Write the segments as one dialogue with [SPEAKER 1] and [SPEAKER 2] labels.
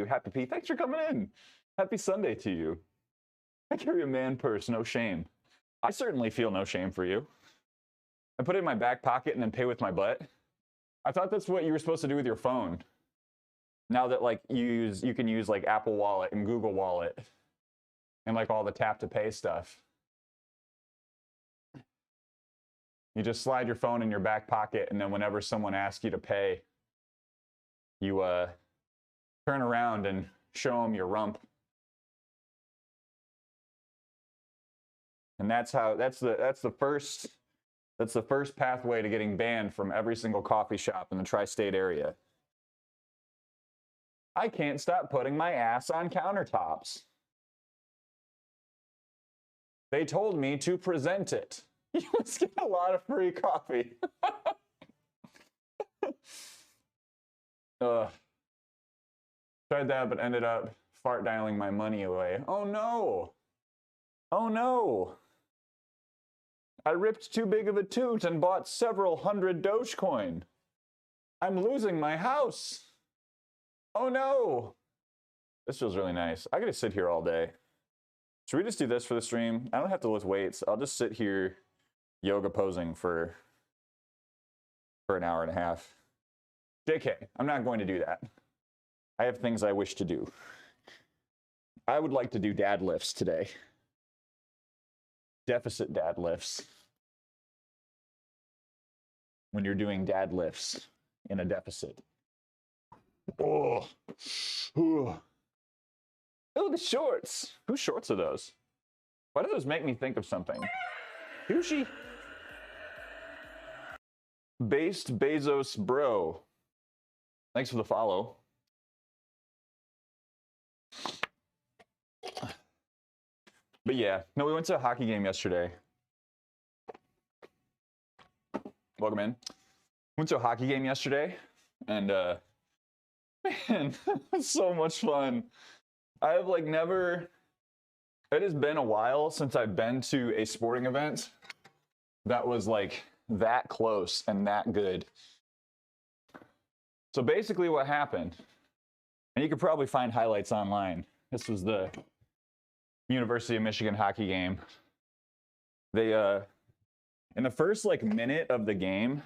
[SPEAKER 1] Happy P, thanks for coming in. Happy Sunday to you. I carry a man purse, no shame. I certainly feel no shame for you. I put it in my back pocket and then pay with my butt. I thought that's what you were supposed to do with your phone. Now that like you can use like Apple Wallet and Google Wallet and like all the tap to pay stuff. You just slide your phone in your back pocket, and then whenever someone asks you to pay, you turn around and show them your rump. And that's the first pathway to getting banned from every single coffee shop in the tri-state area. I can't stop putting my ass on countertops. They told me to present it. You must get a lot of free coffee. Tried that, but ended up fart dialing my money away. Oh no. Oh no. I ripped too big of a toot and bought several hundred Dogecoin. I'm losing my house. Oh no. This feels really nice. I gotta sit here all day. Should we just do this for the stream? I don't have to lift weights. I'll just sit here yoga posing for an hour and a half. JK, I'm not going to do that. I have things I wish to do. I would like to do dad lifts today. Deficit dad lifts. When you're doing dad lifts in a deficit. Oh, oh, the shorts. Whose shorts are those? Why do those make me think of something? Who's she? Based Bezos bro. Thanks for the follow. But yeah, no, we went to a hockey game yesterday. Welcome in. Went to a hockey game yesterday, and man, it's so much fun. I have like never, it has been a while since I've been to a sporting event that was like that close and that good. So basically what happened, and you could probably find highlights online. This was the University of Michigan hockey game. They, in the first like minute of the game,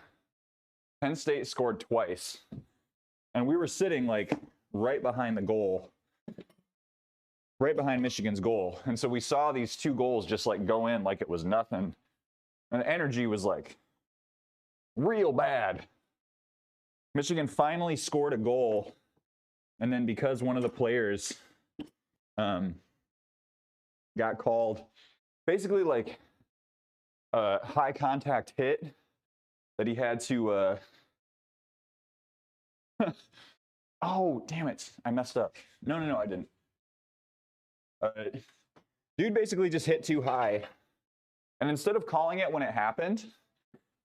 [SPEAKER 1] Penn State scored twice. And we were sitting like right behind the goal, right behind Michigan's goal. And so we saw these two goals just like go in like it was nothing. And the energy was like real bad. Michigan finally scored a goal. And then because one of the players got called basically like a high contact hit that he had to oh damn it, I messed up. No, I didn't. Dude basically just hit too high, and instead of calling it when it happened,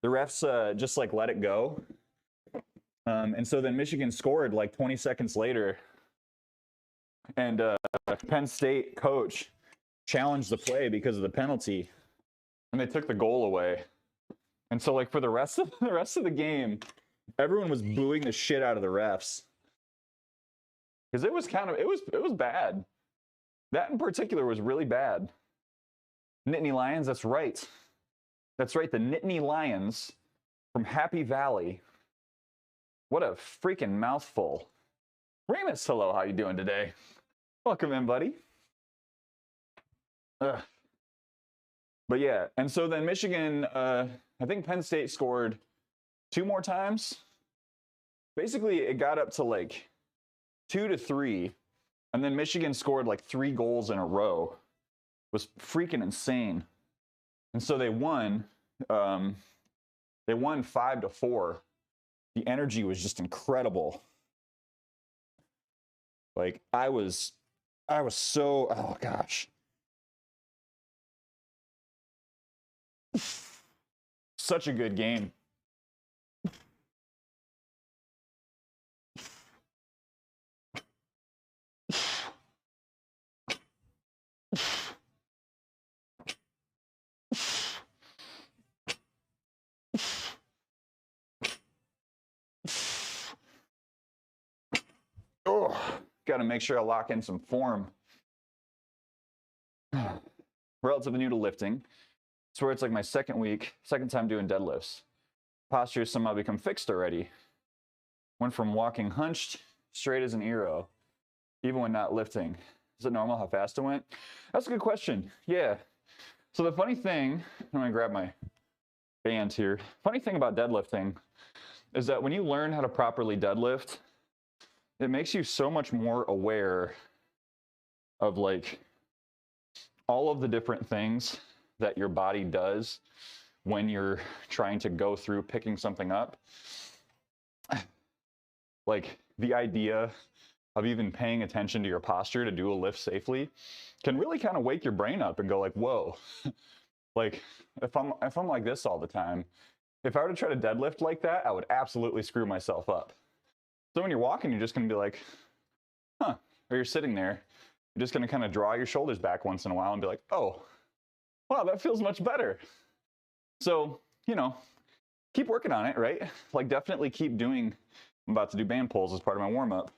[SPEAKER 1] the refs just like let it go. And so then Michigan scored like 20 seconds later, and Penn State coach challenged the play because of the penalty, and they took the goal away. And so like for the rest of the game, everyone was booing the shit out of the refs because it was kind of it was bad. That in particular was really bad. Nittany Lions, that's right. That's right, the Nittany Lions from Happy Valley. What a freaking mouthful. Remus, hello, how you doing today? Welcome in, buddy. Ugh. But yeah, and so then Michigan, I think Penn State scored 2 more times. Basically, it got up to like 2-3, and then Michigan scored like 3 goals in a row. It was freaking insane. And so they won. They won 5-4. The energy was just incredible. Like I was so, oh gosh. Such a good game. Oh, got to make sure I lock in some form. Relatively new to lifting. It's where it's like my second time doing deadlifts. Posture has somehow become fixed already. Went from walking hunched, straight as an arrow, even when not lifting. Is it normal how fast it went? That's a good question. Yeah. So the funny thing, I'm gonna grab my band here. Funny thing about deadlifting is that when you learn how to properly deadlift, it makes you so much more aware of like all of the different things that your body does when you're trying to go through picking something up. Like the idea of even paying attention to your posture to do a lift safely can really kind of wake your brain up and go like, whoa, like if I'm like this all the time, if I were to try to deadlift like that, I would absolutely screw myself up. So when you're walking, you're just gonna be like, huh, or you're sitting there, you're just gonna kind of draw your shoulders back once in a while and be like, oh, wow, that feels much better. So, you know, keep working on it, right? Like definitely keep doing, I'm about to do band pulls as part of my warm up.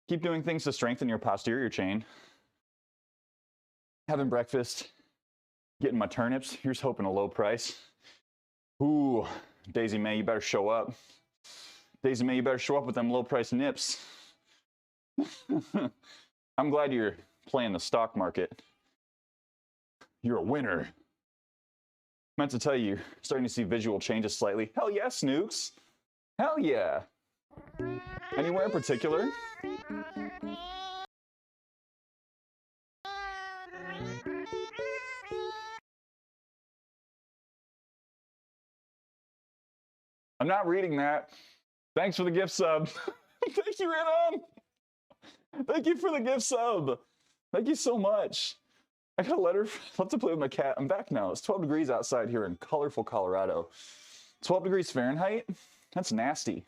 [SPEAKER 1] Keep doing things to strengthen your posterior chain. Having breakfast, getting my turnips. Here's hoping a low price. Ooh, Daisy May, you better show up. Daisy May, you better show up with them low price nips. I'm glad you're playing the stock market. You're a winner. Meant to tell you, starting to see visual changes slightly. Hell yeah, Snooks. Hell yeah. Anywhere in particular? I'm not reading that. Thanks for the gift sub. Thank you, Renan. Thank you for the gift sub. Thank you so much. I got a letter. Love to play with my cat. I'm back now. It's 12 degrees outside here in colorful Colorado. 12 degrees Fahrenheit? That's nasty.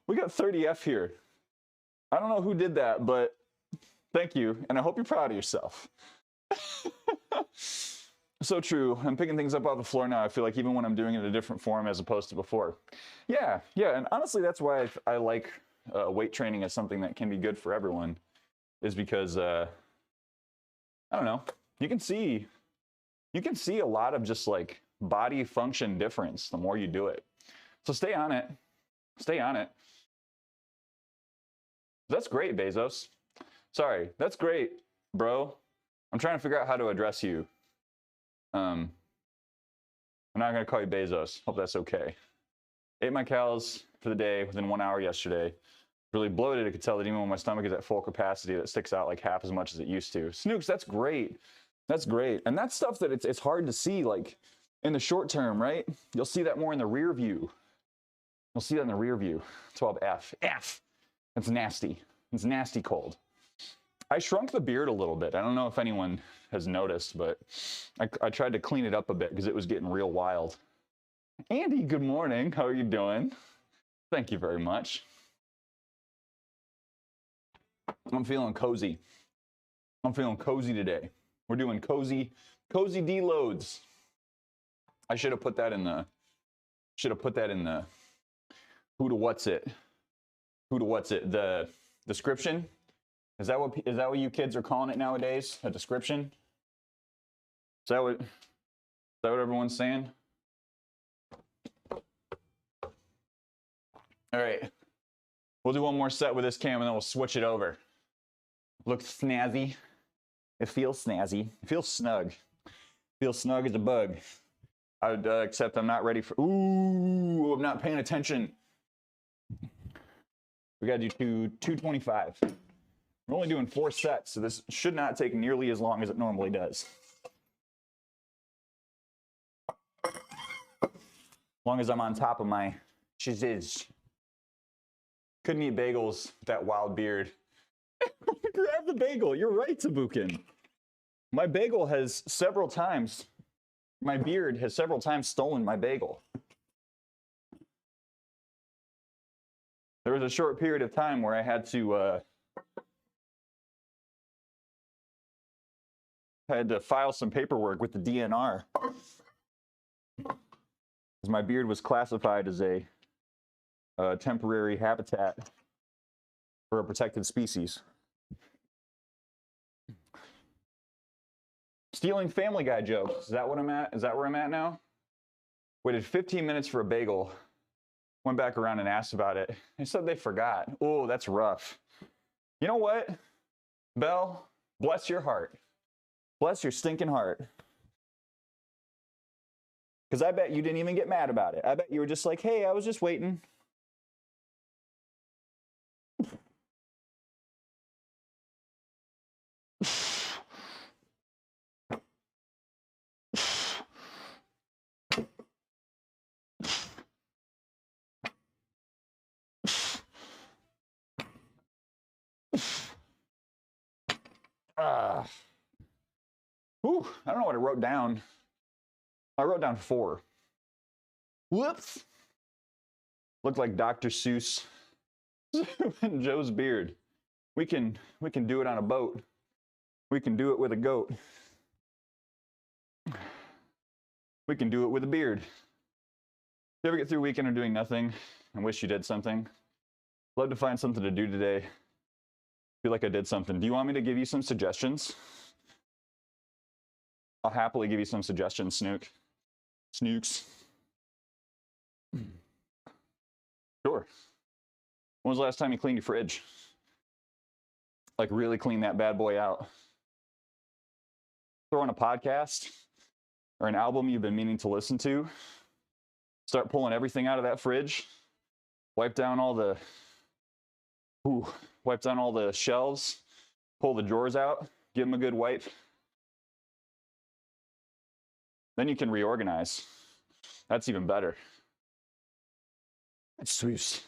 [SPEAKER 1] We got 30F here. I don't know who did that, but thank you, and I hope you're proud of yourself. So true. I'm picking things up off the floor now. I feel like even when I'm doing it in a different form as opposed to before. Yeah, and honestly, that's why I like weight training as something that can be good for everyone, is because, I don't know, you can see a lot of just like body function difference the more you do it. So stay on it. Stay on it. That's great, Bezos. Sorry, that's great, bro. I'm trying to figure out how to address you. I'm not gonna call you Bezos. Hope that's okay. Ate my calories for the day within 1 hour yesterday. Really bloated. I could tell that even when my stomach is at full capacity, that sticks out like half as much as it used to. Snooks, that's great. That's great. And that's stuff that it's hard to see like in the short term, right? You'll see that more in the rear view. You'll see that in the rear view. 12F. F. That's nasty. It's nasty cold. I shrunk the beard a little bit. I don't know if anyone has noticed, but I tried to clean it up a bit because it was getting real wild. Andy, good morning. How are you doing? Thank you very much. I'm feeling cozy. I'm feeling cozy today. We're doing cozy deloads. I should have put that in the who to what's it, the description. Is that what you kids are calling it nowadays? A description? Is that what everyone's saying? All right. We'll do one more set with this cam and then we'll switch it over. Looks snazzy. It feels snazzy. It feels snug. Feels snug as a bug. I would except I'm not ready for. Ooh, I'm not paying attention. We gotta do 225. We're only doing 4 sets, so this should not take nearly as long as it normally does. As long as I'm on top of my shiziz. Couldn't eat bagels with that wild beard. Grab the bagel. You're right, Tabukin. My bagel has several times, my beard has several times stolen my bagel. There was a short period of time where I had to file some paperwork with the DNR. Because my beard was classified as a temporary habitat for a protected species. Stealing Family Guy jokes. Is that what I'm at? Is that where I'm at now? Waited 15 minutes for a bagel. Went back around and asked about it. They said they forgot. Oh, that's rough. You know what, Belle? Bless your heart. Bless your stinking heart. Because I bet you didn't even get mad about it. I bet you were just like, hey, I was just waiting. Whew, I don't know what I wrote down. I wrote down 4. Whoops. Looked like Dr. Seuss and Joe's beard. We can do it on a boat. We can do it with a goat. We can do it with a beard. You ever get through a weekend of doing nothing and wish you did something? Love to find something to do today. Feel like I did something. Do you want me to give you some suggestions? I'll happily give you some suggestions, Snooks. Sure. When was the last time you cleaned your fridge? Like really clean that bad boy out. Throw on a podcast or an album you've been meaning to listen to. Start pulling everything out of that fridge. Wipe down all the shelves. Pull the drawers out. Give them a good wipe. Then you can reorganize. That's even better. It's Seuss.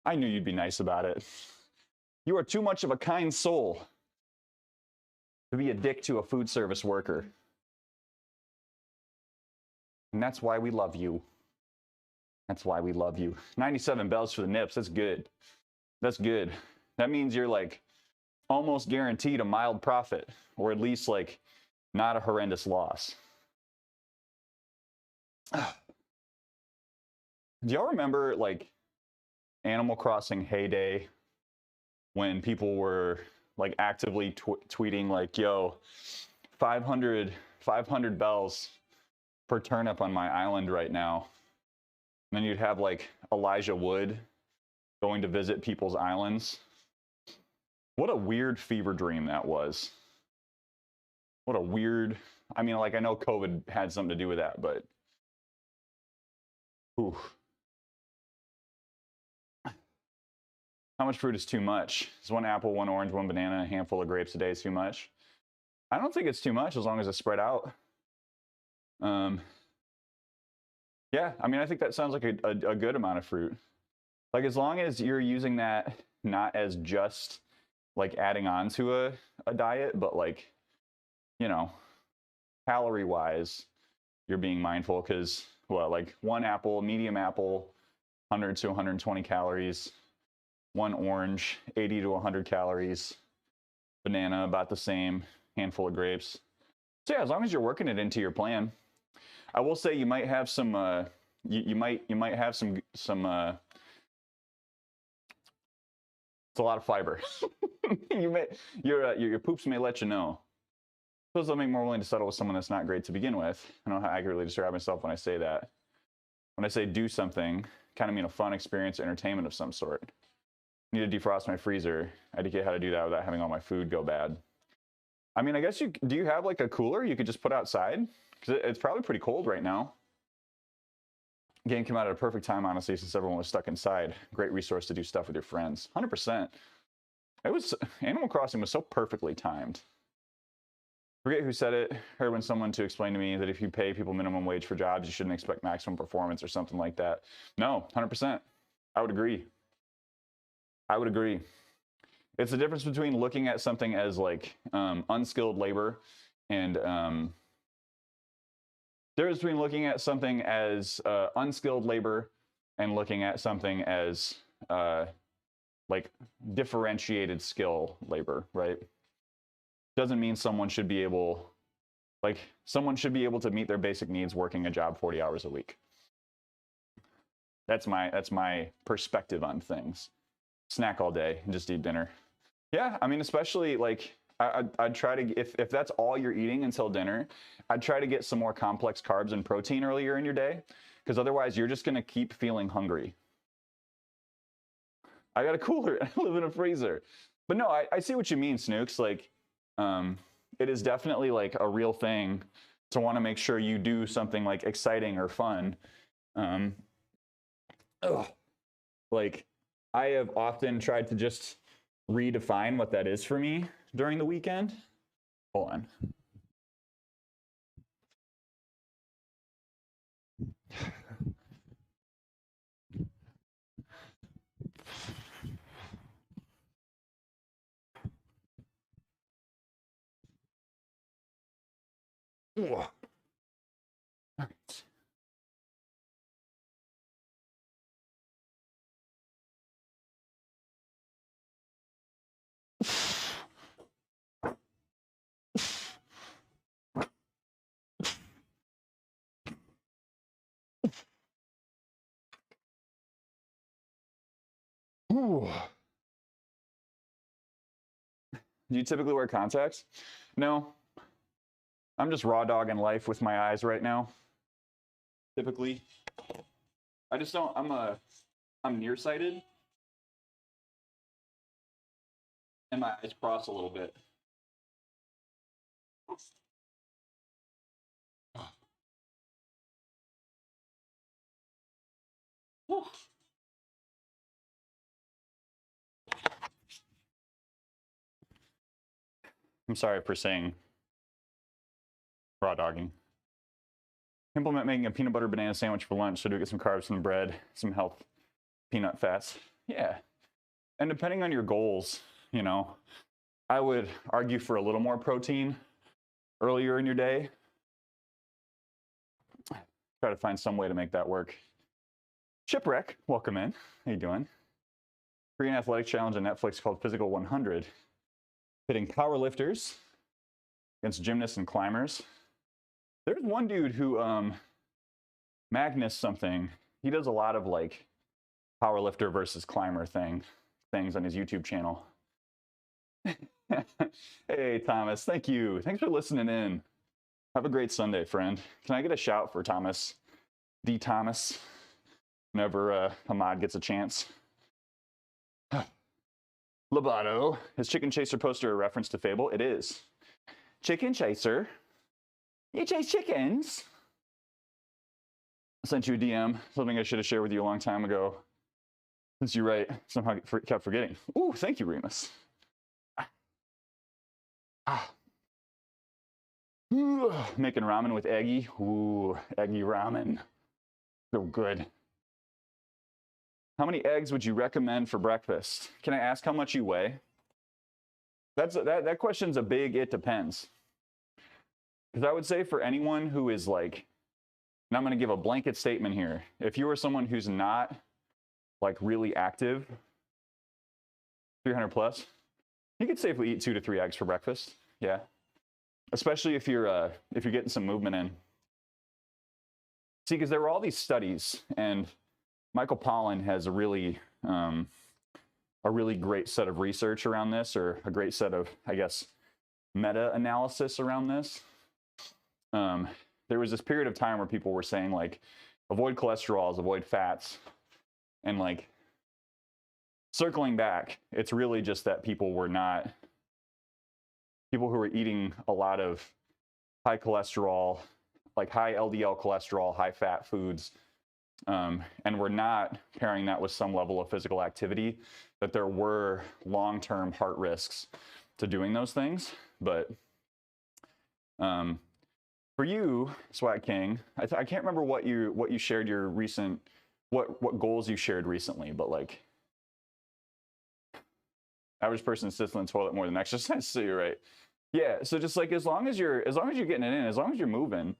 [SPEAKER 1] I knew you'd be nice about it. You are too much of a kind soul to be a dick to a food service worker. And that's why we love you. That's why we love you. 97 bells for the nips. That's good. That's good. That means you're like almost guaranteed a mild profit, or at least like not a horrendous loss. Do y'all remember like Animal Crossing heyday when people were like actively tweeting like, yo, 500 bells per turnip on my island right now? And then you'd have like Elijah Wood going to visit people's islands. What a weird fever dream that was. What a weird, I mean, like I know COVID had something to do with that, but ooh. How much fruit is too much? Is 1 apple, 1 orange, 1 banana, a handful of grapes a day too much? I don't think it's too much as long as it's spread out. Yeah, I mean, I think that sounds like a good amount of fruit. Like as long as you're using that not as just like adding on to a diet, but like, you know, calorie wise, you're being mindful because like 1 apple, medium apple, 100 to 120 calories. 1 orange, 80 to 100 calories. Banana, about the same. Handful of grapes. So yeah, as long as you're working it into your plan. I will say you might have some. You might have some. It's a lot of fiber. Your poops may let you know. Suppose I'll make more willing to settle with someone that's not great to begin with. I don't know how accurately describe myself when I say that. When I say do something, kind of mean a fun experience, entertainment of some sort. Need to defrost my freezer. I educate how to do that without having all my food go bad. I mean, I guess do you have like a cooler you could just put outside? Because it's probably pretty cold right now. Game came out at a perfect time, honestly, since everyone was stuck inside. Great resource to do stuff with your friends. 100%. Animal Crossing was so perfectly timed. Forget who said it. Heard when someone to explain to me that if you pay people minimum wage for jobs, you shouldn't expect maximum performance or something like that. No, 100%. I would agree. I would agree. It's the difference between looking at something as like unskilled labor and there's between looking at something as unskilled labor and looking at something as like differentiated skill labor, right? Doesn't mean someone should be able to meet their basic needs working a job 40 hours a week. That's my perspective on things. Snack all day and just eat dinner. Yeah, I mean, especially like I'd try to, if that's all you're eating until dinner, I'd try to get some more complex carbs and protein earlier in your day, because otherwise you're just going to keep feeling hungry. I got a cooler and I live in a freezer. But no, I see what you mean, Snooks. Like, it is definitely like a real thing to want to make sure you do something like exciting or fun. Like, I have often tried to just redefine what that is for me during the weekend. Hold on. All right. Ooh. Do you typically wear contacts? No. I'm just raw dogging life with my eyes right now. Typically. I just don't, I'm nearsighted. And my eyes cross a little bit. I'm sorry for saying raw dogging. Implement making a peanut butter banana sandwich for lunch, so do get some carbs from the bread, some health, peanut fats. Yeah. And depending on your goals, you know, I would argue for a little more protein earlier in your day. Try to find some way to make that work. Shipwreck, welcome in. How you doing? Korean athletic challenge on Netflix called Physical 100, pitting power lifters against gymnasts and climbers. There's one dude who, Magnus something, he does a lot of like power lifter versus climber things on his YouTube channel. Hey, Thomas, thank you. Thanks for listening in. Have a great Sunday, friend. Can I get a shout for Thomas? D. Thomas, whenever Ahmad gets a chance. Lobato, is Chicken Chaser poster a reference to Fable? It is. Chicken Chaser, you chase chickens? I sent you a DM, something I should have shared with you a long time ago. Since you write, somehow kept forgetting. Ooh, thank you, Remus. Making ramen with eggy. Ooh, eggy ramen. So good. How many eggs would you recommend for breakfast? Can I ask how much you weigh? That question's a big it depends. Because I would say for anyone who is like, and I'm going to give a blanket statement here. If you are someone who's not like really active, 300 plus, you could safely eat 2 to 3 eggs for breakfast. Yeah. Especially if you're getting some movement in. See, because there were all these studies, and Michael Pollan has a really great set of research around this, or a great set of, I guess, meta-analysis around this. There was this period of time where people were saying, like, avoid cholesterols, avoid fats, and, like, circling back, it's really just that people who were eating a lot of high cholesterol, like high LDL cholesterol, high fat foods, and were not pairing that with some level of physical activity, that there were long-term heart risks to doing those things. But for you, Swag King, I can't remember what you shared your recent, what goals you shared recently, but like, average person sits on the toilet more than exercise, so you're right. Yeah, so just like as long as you're getting it in, as long as you're moving,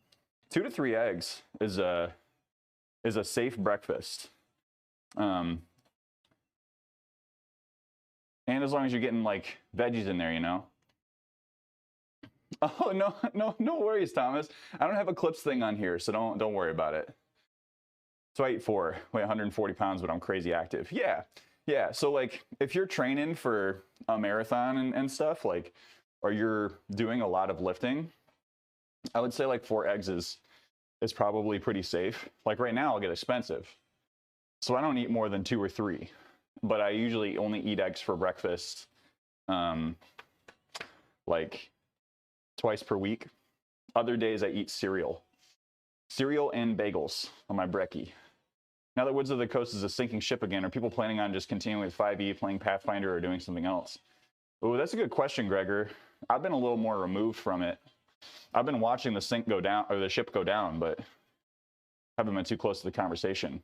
[SPEAKER 1] 2 to 3 eggs is a safe breakfast. And as long as you're getting like veggies in there, you know. Oh, no worries, Thomas. I don't have a clips thing on here, so don't worry about it. So I weigh 140 pounds, but I'm crazy active. Yeah. So like if you're training for a marathon and stuff, like or you're doing a lot of lifting, I would say like 4 eggs is probably pretty safe. Like right now, it'll get expensive. So I don't eat more than 2 or 3, but I usually only eat eggs for breakfast, like twice per week. Other days I eat cereal and bagels on my brekkie. Now that Woods of the Coast is a sinking ship again, are people planning on just continuing with 5e, playing Pathfinder, or doing something else? Oh, that's a good question, Gregor. I've been a little more removed from it. I've been watching the sink go down, or the ship go down, but haven't been too close to the conversation.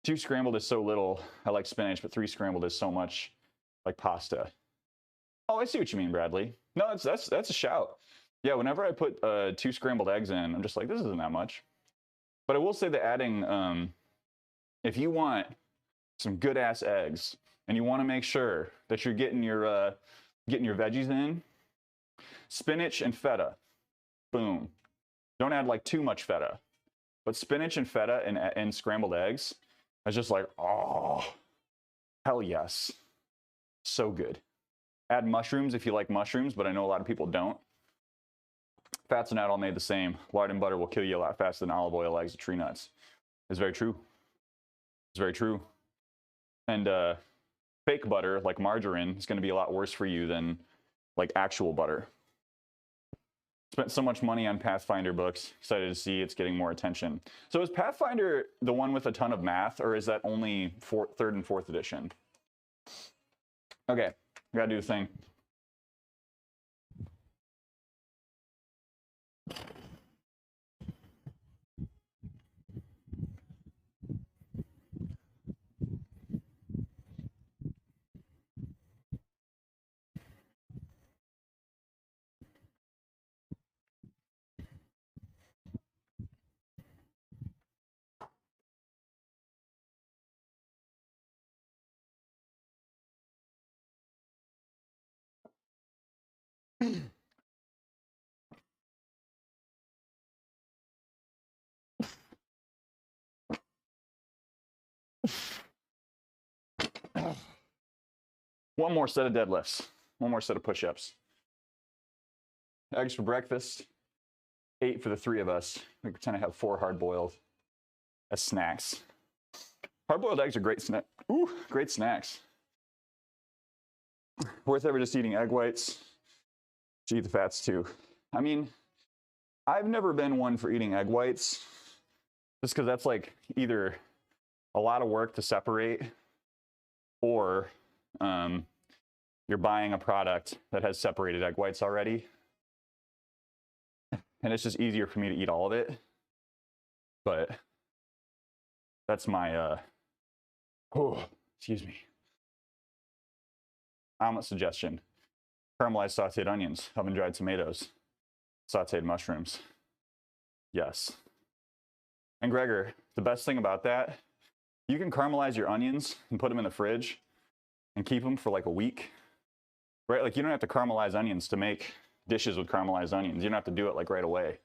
[SPEAKER 1] 2 scrambled is so little. I like spinach, but 3 scrambled is so much like pasta. Oh, I see what you mean, Bradley. No, that's a shout. Yeah, whenever I put 2 scrambled eggs in, I'm just like, this isn't that much. But I will say that adding, if you want some good ass eggs and you want to make sure that you're getting your veggies in, spinach and feta, boom. Don't add like too much feta, but spinach and feta and scrambled eggs, I was just like, oh, hell yes, so good. Add mushrooms if you like mushrooms, but I know a lot of people don't. Fats are not all made the same. Lard and butter will kill you a lot faster than olive oil, eggs, and tree nuts. It's very true. It's very true. And fake butter, like margarine, is going to be a lot worse for you than like actual butter. Spent so much money on Pathfinder books. Excited to see it's getting more attention. So is Pathfinder the one with a ton of math, or is that only 3rd and 4th edition? Okay, gotta do the thing. One more set of deadlifts. One more set of push-ups. Eggs for breakfast. 8 for the 3 of us. We pretend to have 4 hard-boiled as snacks. Hard-boiled eggs are great great snacks. Worth ever just eating egg whites? Should eat the fats too. I mean, I've never been one for eating egg whites, just because that's like either a lot of work to separate, or you're buying a product that has separated egg whites already. And it's just easier for me to eat all of it. But that's my, excuse me. Omelet suggestion. Caramelized sauteed onions, oven-dried tomatoes, sauteed mushrooms. Yes. And Gregor, the best thing about that, you can caramelize your onions and put them in the fridge and keep them for like a week, right? Like you don't have to caramelize onions to make dishes with caramelized onions. You don't have to do it like right away.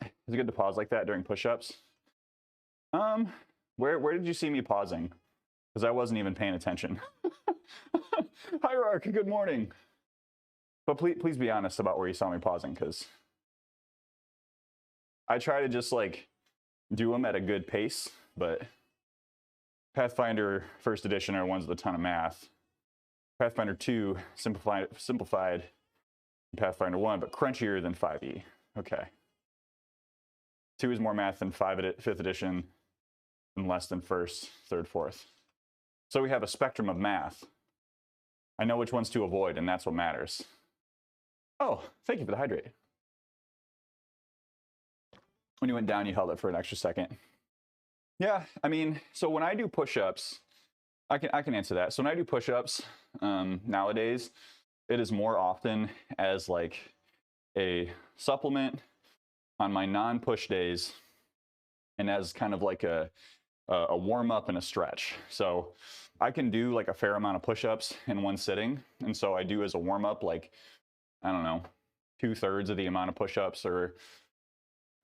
[SPEAKER 1] Is it good to pause like that during push-ups? Where did you see me pausing? Because I wasn't even paying attention. Hierarchy, good morning. But please be honest about where you saw me pausing, because I try to just like do them at a good pace, but Pathfinder 1st edition are ones with a ton of math. Pathfinder 2 simplified Pathfinder 1, but crunchier than 5e. Okay. 2 is more math than 5th edition, and less than 1st, 3rd, 4th. So we have a spectrum of math. I know which ones to avoid, and that's what matters. Oh, thank you for the hydrate. When you went down, you held it for an extra second. Yeah, I mean, so when I do push-ups, I can answer that. So when I do push-ups nowadays, it is more often as like a supplement on my non-push days, and as kind of like a warm-up and a stretch. So I can do like a fair amount of push-ups in one sitting, and so I do as a warm-up, like, I don't know, 2/3 of the amount of push-ups, or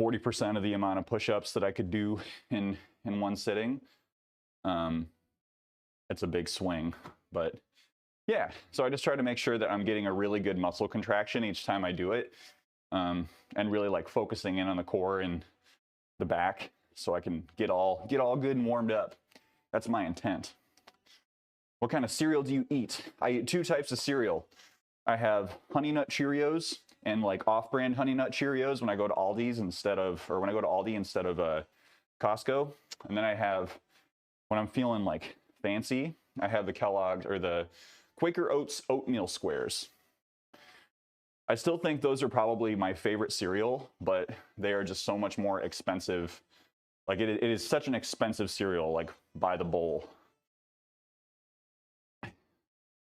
[SPEAKER 1] 40% of the amount of push-ups that I could do in one sitting. It's a big swing, but Yeah, so I just try to make sure that I'm getting a really good muscle contraction each time I do it, and really like focusing in on the core and the back so I can get all good and warmed up. That's my intent. What kind of cereal do you eat? I eat 2 types of cereal. I have Honey Nut Cheerios and like off-brand Honey Nut Cheerios when I go to Aldi's instead of, or when I go to Aldi instead of Costco. And then I have, when I'm feeling like fancy, I have the Kellogg's or the Quaker Oats oatmeal squares. I still think those are probably my favorite cereal, but they are just so much more expensive. Like it is such an expensive cereal, like by the bowl.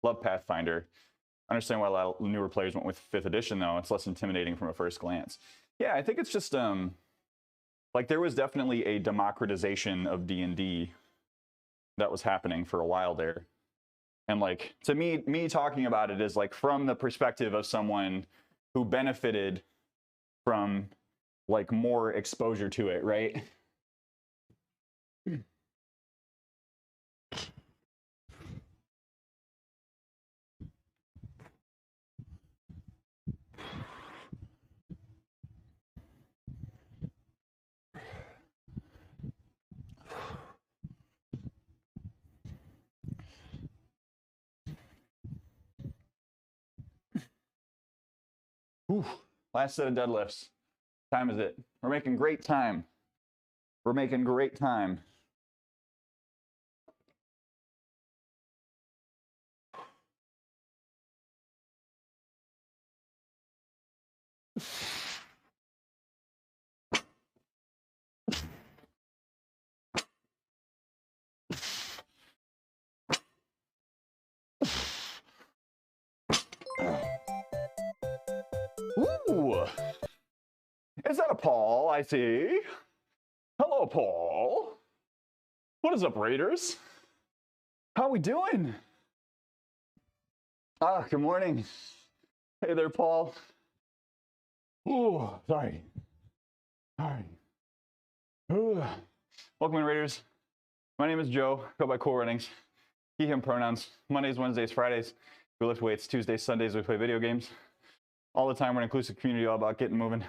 [SPEAKER 1] Love Pathfinder. I understand why a lot of newer players went with 5th edition though. It's less intimidating from a first glance. Yeah, I think it's just like there was definitely a democratization of D&D that was happening for a while there. And like to me talking about it is like from the perspective of someone who benefited from like more exposure to it, right? Whew. Last set of deadlifts. Time is it? We're making great time. We're making great time. Ooh. Is that a Paul? I see. Hello, Paul. What is up, Raiders? How we doing? Ah, good morning. Hey there, Paul. Ooh, sorry. Sorry. Ooh. Welcome in, Raiders. My name is Joe. Go by Cool Runnings. He, him pronouns. Mondays, Wednesdays, Fridays. We lift weights. Tuesdays, Sundays, we play video games. All the time, we're an inclusive community all about getting moving.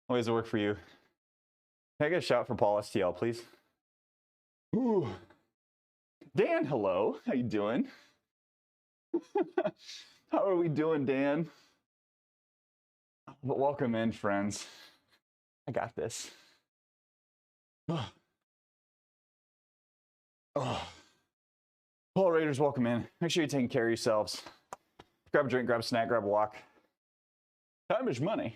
[SPEAKER 1] Ways to work for you. Can I get a shout for Paul STL, please? Ooh. Dan, hello. How you doing? How are we doing, Dan? But welcome in, friends. I got this. Oh. Paul Raiders, welcome in. Make sure you're taking care of yourselves. Grab a drink, grab a snack, grab a walk. Time is money.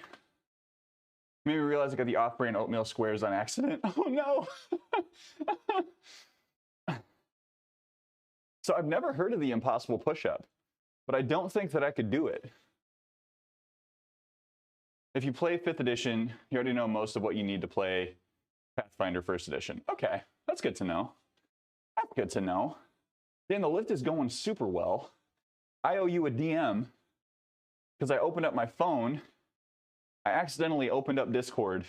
[SPEAKER 1] Made me realize I got the off-brand oatmeal squares on accident. Oh no! So I've never heard of the impossible push-up, but I don't think that I could do it. If you play 5th edition, you already know most of what you need to play Pathfinder 1st edition. Okay, that's good to know. That's good to know. Dan, the lift is going super well. I owe you a DM because I opened up my phone. I accidentally opened up Discord.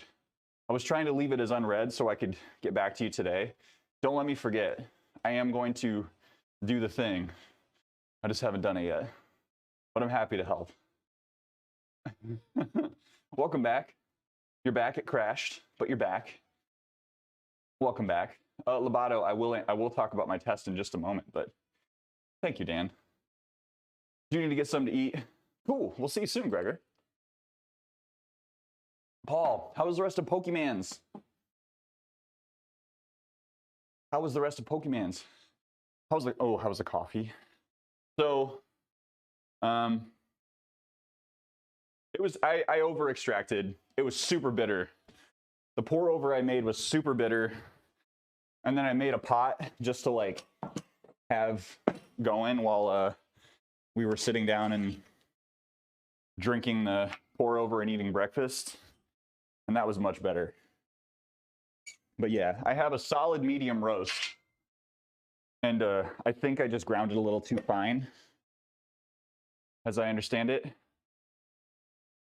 [SPEAKER 1] I was trying to leave it as unread so I could get back to you today. Don't let me forget. I am going to do the thing. I just haven't done it yet. But I'm happy to help. Welcome back. You're back. It crashed, but you're back. Welcome back. Lobato, I will talk about my test in just a moment, but thank you, Dan. Do you need to get something to eat? Cool. We'll see you soon, Gregor. Paul, how was the rest of Pokemans? How was the rest of Pokemans? How was the coffee? So, it was, I over extracted. It was super bitter. The pour over I made was super bitter. And then I made a pot just to like have going while we were sitting down and drinking the pour over and eating breakfast. And that was much better. But yeah, I have a solid medium roast. And I think I just ground it a little too fine, as I understand it.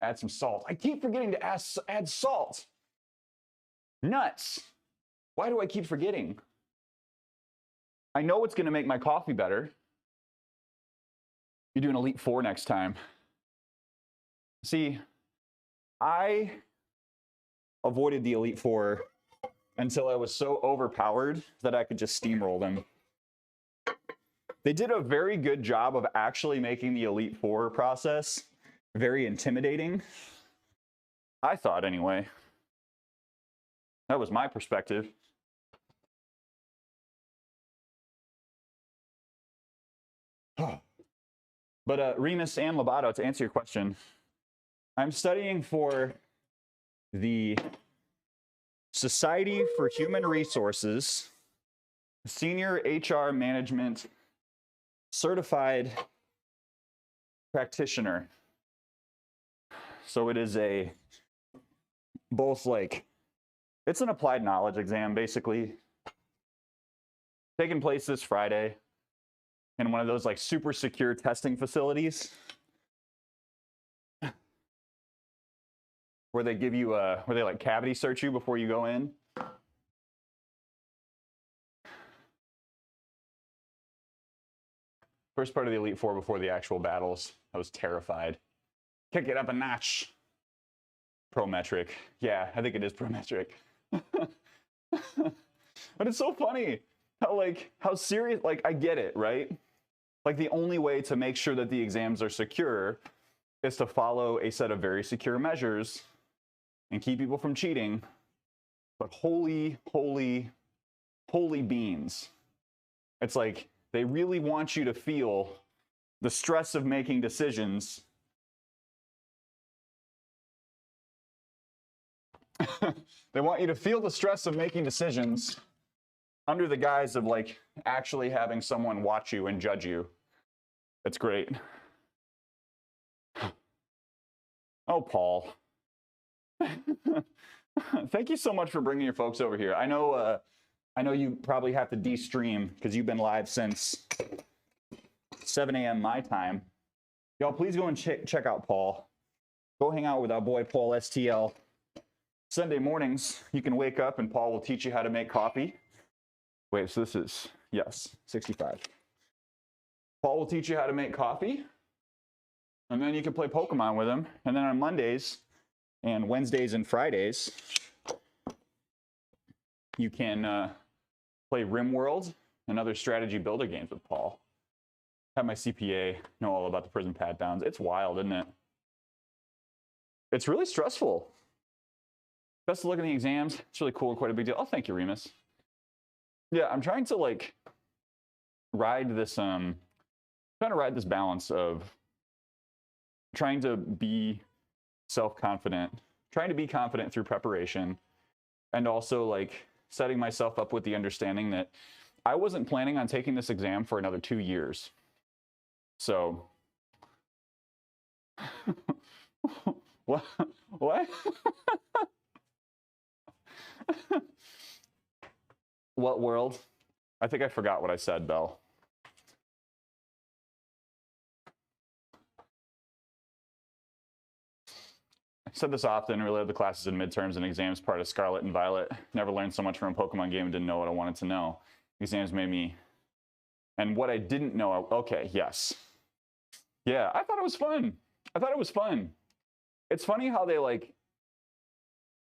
[SPEAKER 1] Add some salt. I keep forgetting to add salt. Nuts. Why do I keep forgetting? I know it's going to make my coffee better. You do an Elite Four next time. See, I avoided the Elite Four until I was so overpowered that I could just steamroll them. They did a very good job of actually making the Elite Four process very intimidating. I thought, anyway. That was my perspective. But Remus and Lobato, to answer your question, I'm studying for the Society for Human Resources Senior HR Management Certified Practitioner. So it is both like, it's an applied knowledge exam, basically, taking place this Friday in one of those like super secure testing facilities where they give you where they like cavity search you before you go in. First part of the Elite Four before the actual battles, I was terrified. Kick it up a notch. Prometric. Yeah, I think it is Prometric. But it's so funny how serious, like, I get it, right? Like, the only way to make sure that the exams are secure is to follow a set of very secure measures and keep people from cheating. But holy beans. It's like, they really want you to feel the stress of making decisions. They want you to feel the stress of making decisions under the guise of like actually having someone watch you and judge you. It's great. Oh, Paul. Thank you so much for bringing your folks over here. I know you probably have to de-stream because you've been live since 7 a.m. my time. Y'all, please go and check out Paul. Go hang out with our boy Paul STL. Sunday mornings, you can wake up and Paul will teach you how to make coffee. Wait, so this is, yes, 65. Paul will teach you how to make coffee, and then you can play Pokemon with him. And then on Mondays and Wednesdays and Fridays, you can play RimWorld and other strategy builder games with Paul. Have my CPA, know all about the prison pat-downs. It's wild, isn't it? It's really stressful. Best of luck in the exams. It's really cool, quite a big deal. Oh, thank you, Remus. Yeah, I'm trying to like ride this balance of trying to be self-confident, trying to be confident through preparation, and also like setting myself up with the understanding that I wasn't planning on taking this exam for another 2 years. So what? What world? I think I forgot what I said, Belle. I said this often, really love the classes in midterms and exams part of Scarlet and Violet. Never learned so much from a Pokemon game and didn't know what I wanted to know. Exams made me... And what I didn't know... Okay, yes. Yeah, I thought it was fun. It's funny how they, like,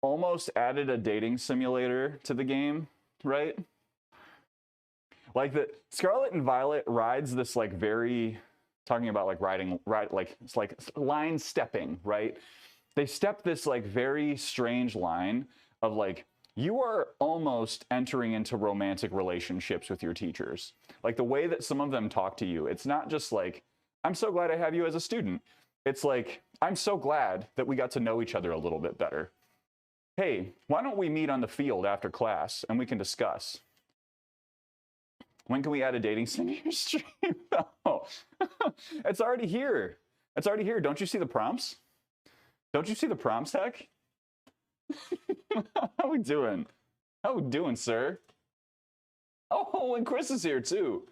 [SPEAKER 1] almost added a dating simulator to the game, right? Like the Scarlet and Violet rides this like very, talking about like it's like line stepping, right? They step this like very strange line of like, you are almost entering into romantic relationships with your teachers. Like the way that some of them talk to you, it's not just like, I'm so glad I have you as a student. It's like, I'm so glad that we got to know each other a little bit better. Hey, why don't we meet on the field after class and we can discuss? When can we add a dating sim to your stream? No. It's already here. It's already here. Don't you see the prompts? Don't you see the prompts, Heck? How we doing? How we doing, sir? Oh, and Chris is here too.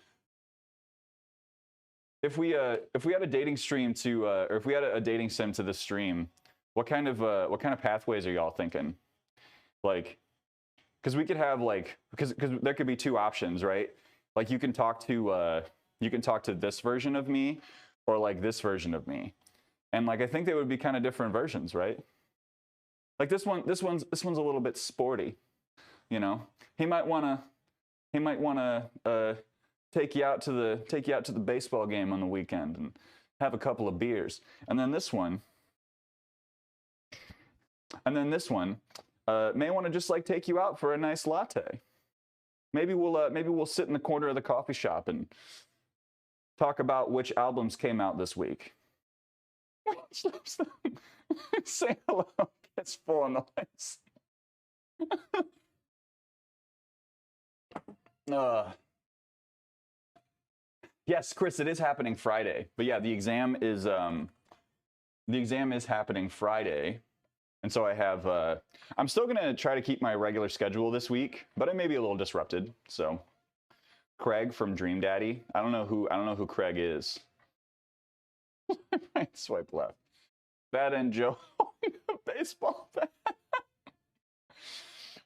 [SPEAKER 1] If we had a dating stream to, or if we had a dating sim to this stream, what kind of pathways are y'all thinking? Like, because we could have like, because there could be two options, right? Like you can talk to this version of me, or like this version of me. And like I think they would be kind of different versions, right? Like this one's a little bit sporty, you know. He might wanna take you out to the baseball game on the weekend and have a couple of beers. And then this one may want to just like take you out for a nice latte. Maybe we'll sit in the corner of the coffee shop and talk about which albums came out this week. Say hello. It's full noise. Yes, Chris, it is happening Friday. But yeah, the exam is happening Friday. And so I have I'm still going to try to keep my regular schedule this week, but it may be a little disrupted. So Craig from Dream Daddy. I don't know who Craig is. Swipe left. Bad and Joe baseball bat.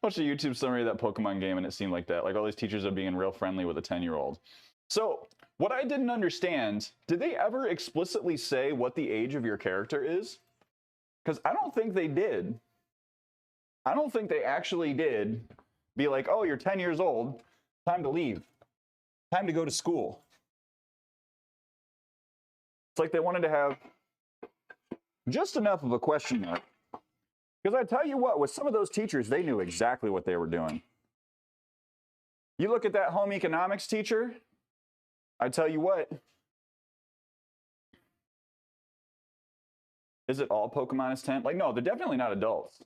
[SPEAKER 1] Watched a YouTube summary of that Pokemon game and it seemed like that. Like all these teachers are being real friendly with a 10-year-old. So what I didn't understand, did they ever explicitly say what the age of your character is? Because I don't think they did. I don't think they actually did be like, oh, you're 10 years old. Time to leave. Time to go to school. It's like they wanted to have just enough of a question mark. Because I tell you what, with some of those teachers, they knew exactly what they were doing. You look at that home economics teacher, I tell you what. Is it all Pokemon is 10? Like, no, they're definitely not adults.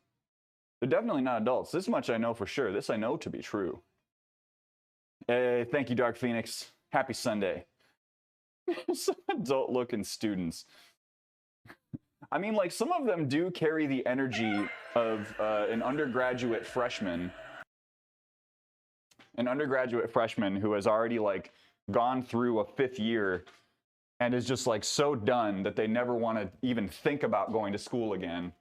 [SPEAKER 1] They're definitely not adults. This much I know for sure. This I know to be true. Hey, thank you, Dark Phoenix. Happy Sunday. Some adult-looking students. I mean, like, some of them do carry the energy of an undergraduate freshman. An undergraduate freshman who has already, like, gone through a 5th year and is just, like, so done that they never want to even think about going to school again.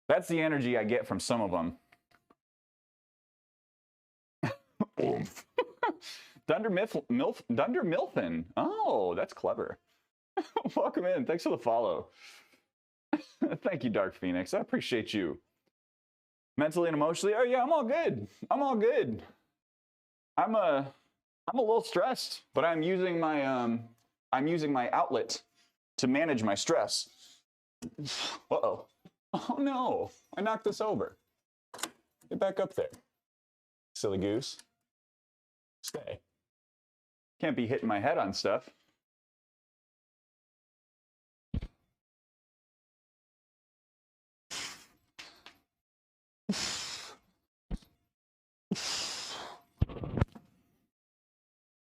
[SPEAKER 1] That's the energy I get from some of them. Dunder Milfin. Oh, that's clever. Welcome in. Thanks for the follow. Thank you, Dark Phoenix. I appreciate you. Mentally and emotionally. Oh yeah, I'm all good. I'm all good. I'm a little stressed, but I'm using my outlet to manage my stress. Uh-oh. Oh no. I knocked this over. Get back up there. Silly goose. Stay. Can't be hitting my head on stuff.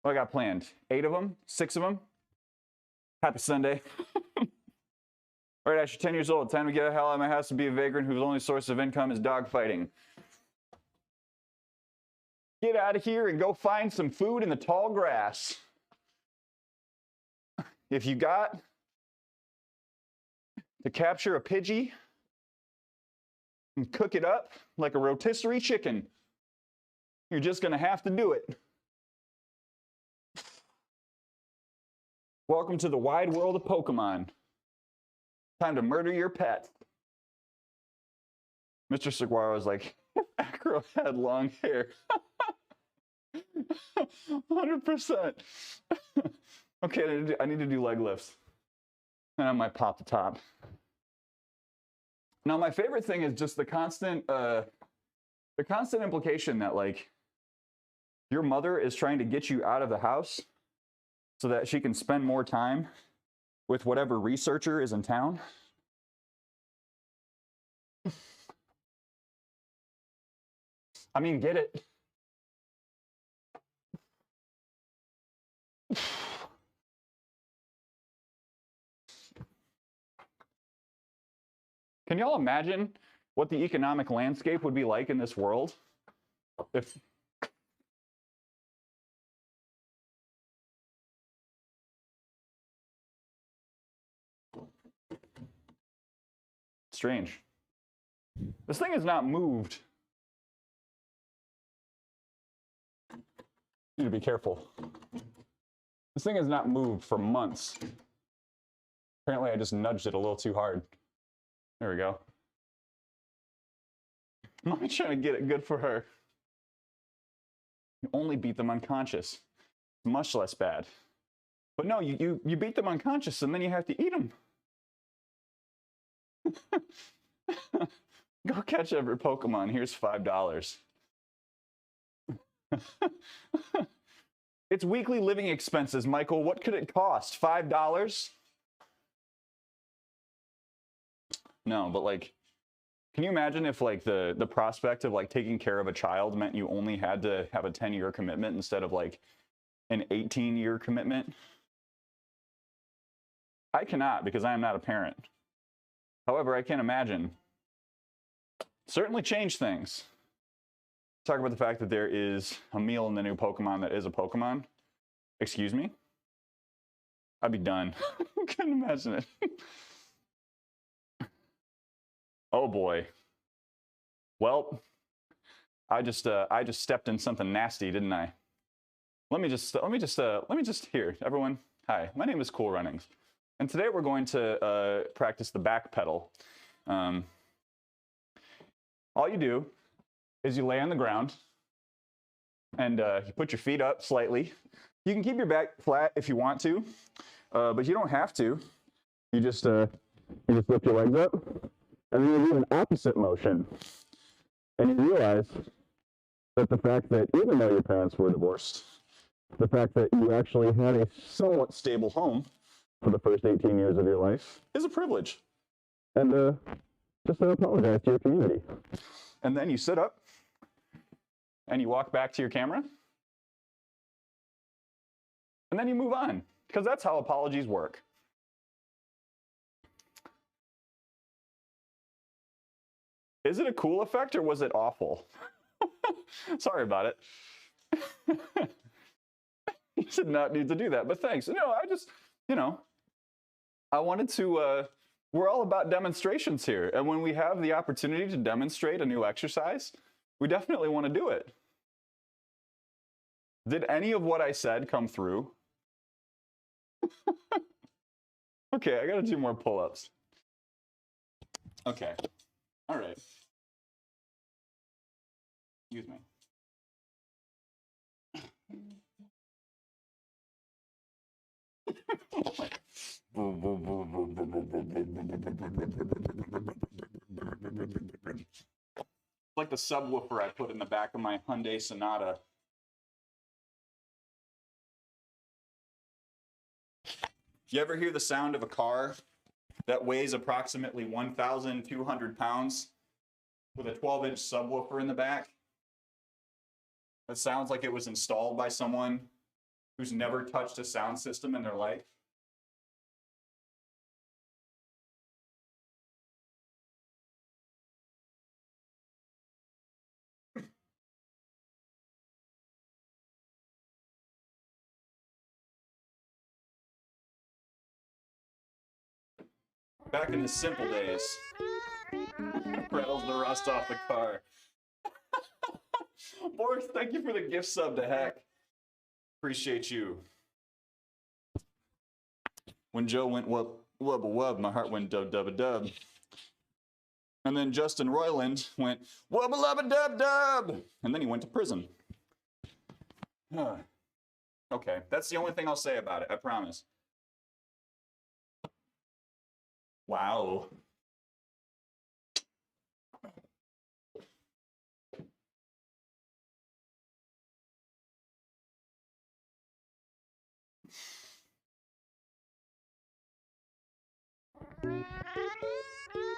[SPEAKER 1] What I got planned? 8 of them? 6 of them? Happy Sunday. All right, Ash, you're 10 years old. Time to get the hell out of my house and be a vagrant whose only source of income is dogfighting. Get out of here and go find some food in the tall grass. If you got to capture a Pidgey and cook it up like a rotisserie chicken, you're just going to have to do it. Welcome to the wide world of Pokemon. Time to murder your pet. Mr. Saguaro was like, Acro had long hair. 100%. Okay, I need to do leg lifts. And I might pop the top. Now, my favorite thing is just the constant implication that, like, your mother is trying to get you out of the house so that she can spend more time with whatever researcher is in town. I mean, get it. Can y'all imagine what the economic landscape would be like in this world if strange. This thing is not moved. Need to be careful.
[SPEAKER 2] This thing has not moved for months. Apparently I just nudged it a little too hard. There we go. I'm trying to get it good for her. You only beat them unconscious. Much less bad. But no, you beat them unconscious and then you have to eat them. Go catch every Pokemon. Here's $5. It's weekly living expenses, Michael. What could it cost? $5? No, but like, can you imagine if like the prospect of like taking care of a child meant you only had to have a 10-year commitment instead of like an 18-year commitment? I cannot, because I am not a parent. However, I can imagine. Certainly change things. Talk about the fact that there is a meal in the new Pokemon that is a Pokemon. Excuse me? I'd be done. I couldn't imagine it. Oh boy. Well, I just stepped in something nasty, didn't I? Let me just here, everyone. Hi, my name is Cool Runnings, and today we're going to practice the back pedal. All you do is you lay on the ground and you put your feet up slightly. You can keep your back flat if you want to, but you don't have to. You just lift your legs up, and then you do an opposite motion. And you realize that the fact that even though your parents were divorced, the fact that you actually had a somewhat stable home for the first 18 years of your life is a privilege. And just apologize to your community. And then you sit up and you walk back to your camera. And then you move on, because that's how apologies work. Is it a cool effect or was it awful? Sorry about it. You did not need to do that, but thanks. No, I just, I wanted to, we're all about demonstrations here. And when we have the opportunity to demonstrate a new exercise, we definitely want to do it. Did any of what I said come through? Okay, I gotta do more pull-ups. Okay, all right. Excuse me. Like the subwoofer I put in the back of my Hyundai Sonata. You ever hear the sound of a car that weighs approximately 1,200 pounds with a 12-inch subwoofer in the back? That sounds like it was installed by someone who's never touched a sound system in their life. Back in the simple days. Rattles the rust off the car. Boris, thank you for the gift sub to Heck. Appreciate you. When Joe went wub wub wub, my heart went dub dub dub. And then Justin Roiland went wubba lubba dub dub. And then he went to prison. Okay, that's the only thing I'll say about it, I promise. Wow.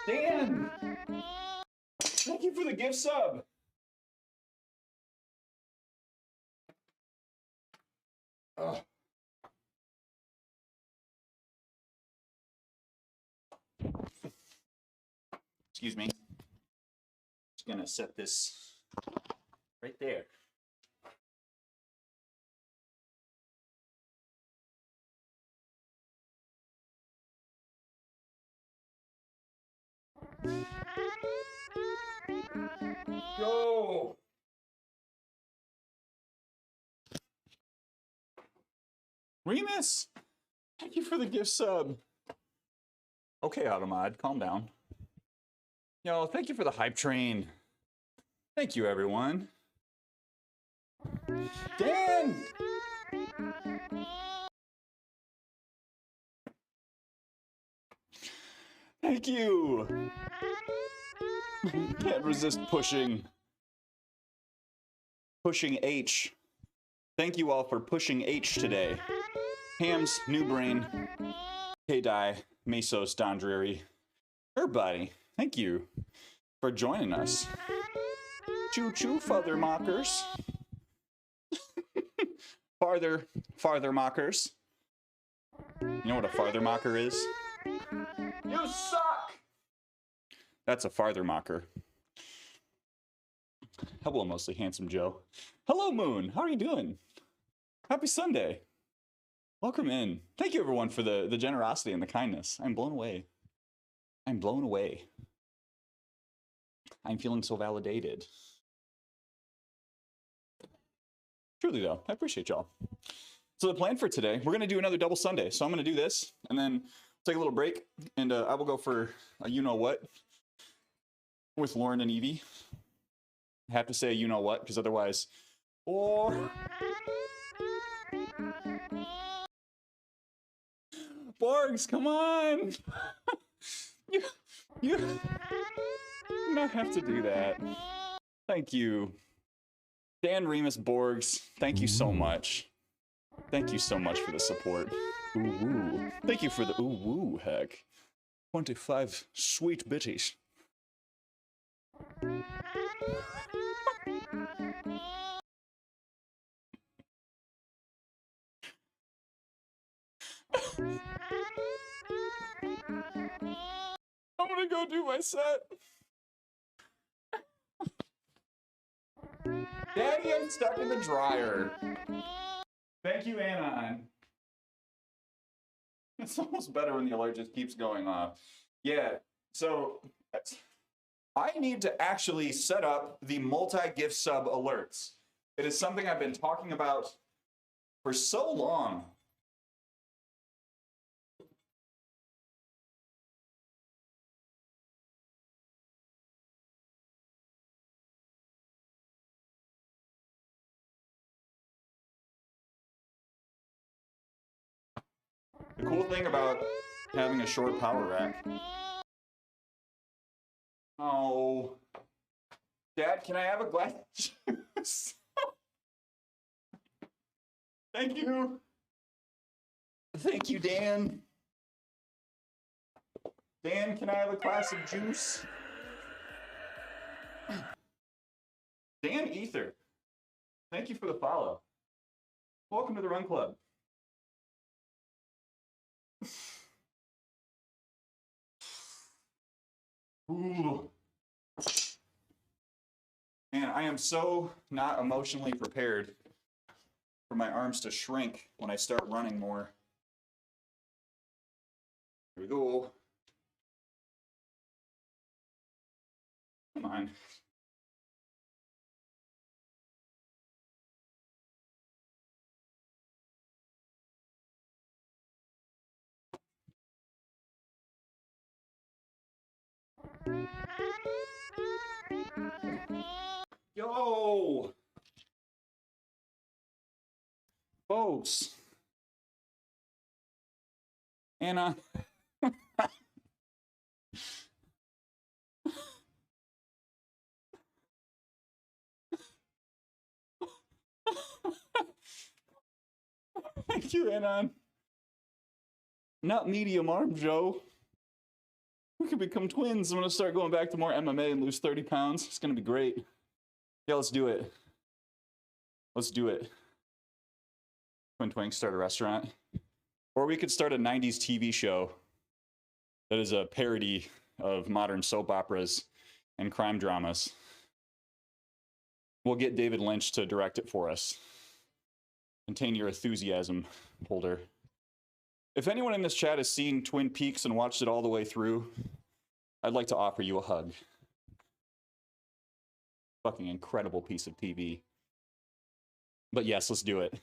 [SPEAKER 2] Dan! Thank you for the gift sub. Ugh. Excuse me. Just gonna set this right there. Go! Remus, thank you for the gift sub. Okay, Automod, calm down. Yo, thank you for the hype train. Thank you, everyone. Dan! Thank you. Can't resist pushing. Pushing H. Thank you all for pushing H today. Hams, New Brain, K-Die, Mesos, Dondreary. Everybody, thank you for joining us. Choo-choo, father mockers. farther mockers. You know what a farther mocker is? You suck! That's a farther mocker. Hello, mostly handsome Joe. Hello, Moon. How are you doing? Happy Sunday. Welcome in. Thank you, everyone, for the generosity and the kindness. I'm blown away. I'm blown away. I'm feeling so validated. Truly, though, I appreciate y'all. So the plan for today, we're going to do another double Sunday. So I'm going to do this, and then take a little break, and I will go for a you-know-what with Lauren and Evie. I have to say you-know-what, because otherwise... Oh... Borgs, come on! you not have to do that. Thank you. Dan, Remus, Borgs, thank you so much. Thank you so much for the support. Ooh-woo. Thank you for the ooh-woo, heck. 25 sweet bitties. I'm gonna go do my set. Daddy, I'm stuck in the dryer. Thank you, Anon. It's almost better when the alert just keeps going off. Yeah, so I need to actually set up the multi-gift sub alerts. It is something I've been talking about for so long. The cool thing about having a short power rack. Oh. Dad, can I have a glass of juice? Thank you. Thank you, Dan. Dan, can I have a glass of juice? Dan Ether. Thank you for the follow. Welcome to the Run Club. Ooh. Man, I am so not emotionally prepared for my arms to shrink when I start running more. Here we go. Come on. Yo! Folks. Anna. Thank you, Anon. Not medium arm, Joe. We could become twins. I'm going to start going back to more MMA and lose 30 pounds. It's going to be great. Yeah, let's do it. Let's do it. Twin Twinks start a restaurant. Or we could start a 90s TV show that is a parody of modern soap operas and crime dramas. We'll get David Lynch to direct it for us. Contain your enthusiasm, Holder. If anyone in this chat has seen Twin Peaks and watched it all the way through, I'd like to offer you a hug. Fucking incredible piece of TV. But yes, let's do it.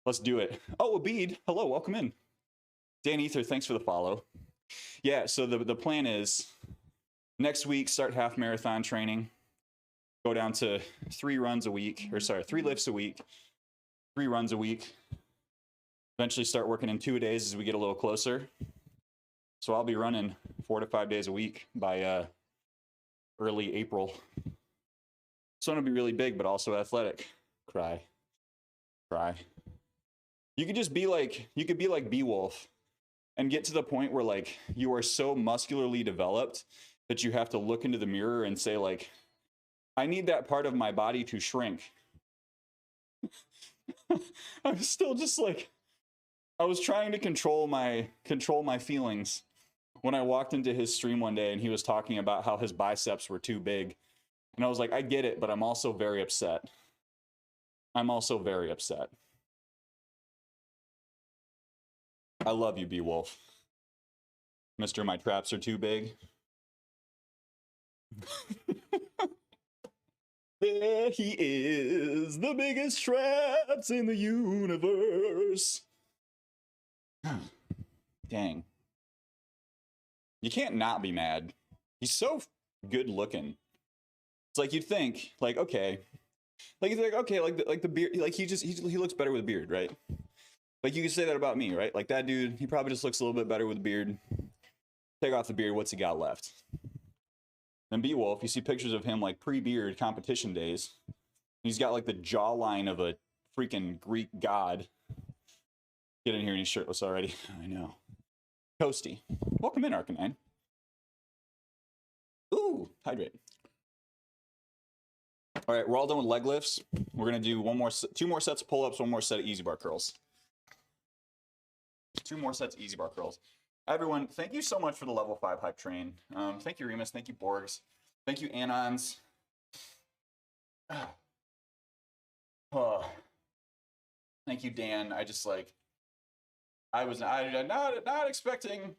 [SPEAKER 2] Let's do it. Oh, Abid, hello, welcome in. Dan Ether, thanks for the follow. Yeah, so the plan is next week, start half marathon training, go down to 3 lifts a week, 3 runs a week. Eventually start working in 2 days as we get a little closer. So I'll be running 4 to 5 days a week by early April. So it'll be really big, but also athletic. Cry. You could just be like, Beowulf and get to the point where like you are so muscularly developed that you have to look into the mirror and say like, I need that part of my body to shrink. I'm still just like, I was trying to control my feelings when I walked into his stream one day and he was talking about how his biceps were too big. And I was like, I get it, but I'm also very upset. I love you, Beowulf. Mr. My traps are too big. There he is, the biggest traps in the universe. Dang. You can't not be mad. He's so good looking. It's like you'd think, like, okay. Like, it's like, okay, like the beard, like he looks better with a beard, right? Like you could say that about me, right? Like that dude, he probably just looks a little bit better with a beard. Take off the beard, what's he got left? Then Beowulf, you see pictures of him like pre-beard competition days. He's got like the jawline of a freaking Greek god. Get in here and he's shirtless already. I know. Toasty. Welcome in, Arcanine. Ooh, hydrate. All right, we're all done with leg lifts. We're gonna do 2 more sets of pull-ups, 1 more set of easy bar curls. 2 more sets of easy bar curls. Everyone, thank you so much for the level 5 hype train. Thank you, Remus. Thank you, Borgs. Thank you, Anons. Thank you, Dan. I just like, I was not expecting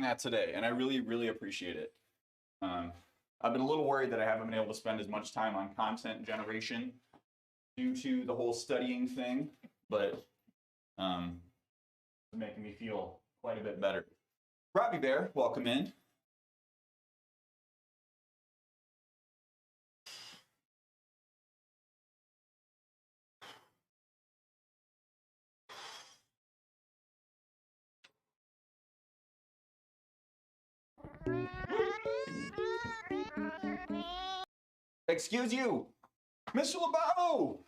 [SPEAKER 2] that today, and I really, really appreciate it. I've been a little worried that I haven't been able to spend as much time on content generation due to the whole studying thing, but it's making me feel quite a bit better. Robbie Bear, welcome in. Excuse you, Mr. Labamo.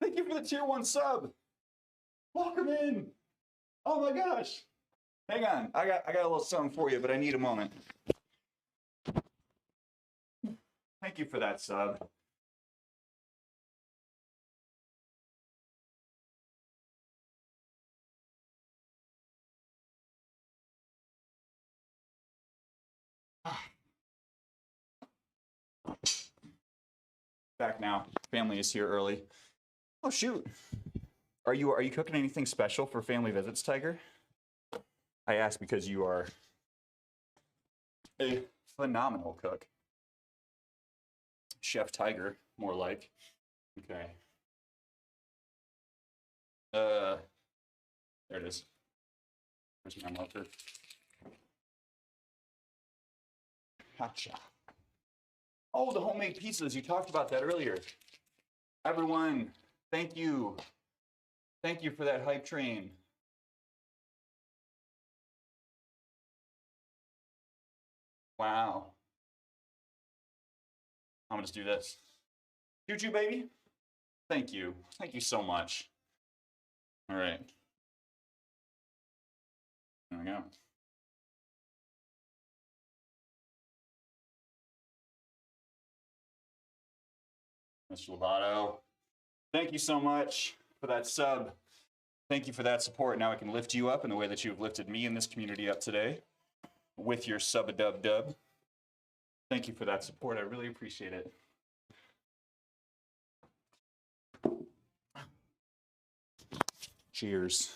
[SPEAKER 2] Thank you for the tier 1 sub. Welcome in. Oh my gosh. Hang on, I got a little something for you, but I need a moment. Thank you for that sub. Back now. Family is here early. Oh shoot. Are you cooking anything special for family visits, Tiger? I ask because you are a phenomenal cook. Chef Tiger, more like. Okay. There it is. Where's my marker? Gotcha. Oh, the homemade pizzas. You talked about that earlier. Everyone, thank you. Thank you for that hype train. Wow. I'm gonna just do this. Choo-choo, baby. Thank you. Thank you so much. All right. There we go. Mr. Lovato, thank you so much for that sub. Thank you for that support. Now I can lift you up in the way that you've lifted me in this community up today with your sub-a-dub-dub. Thank you for that support. I really appreciate it. Cheers.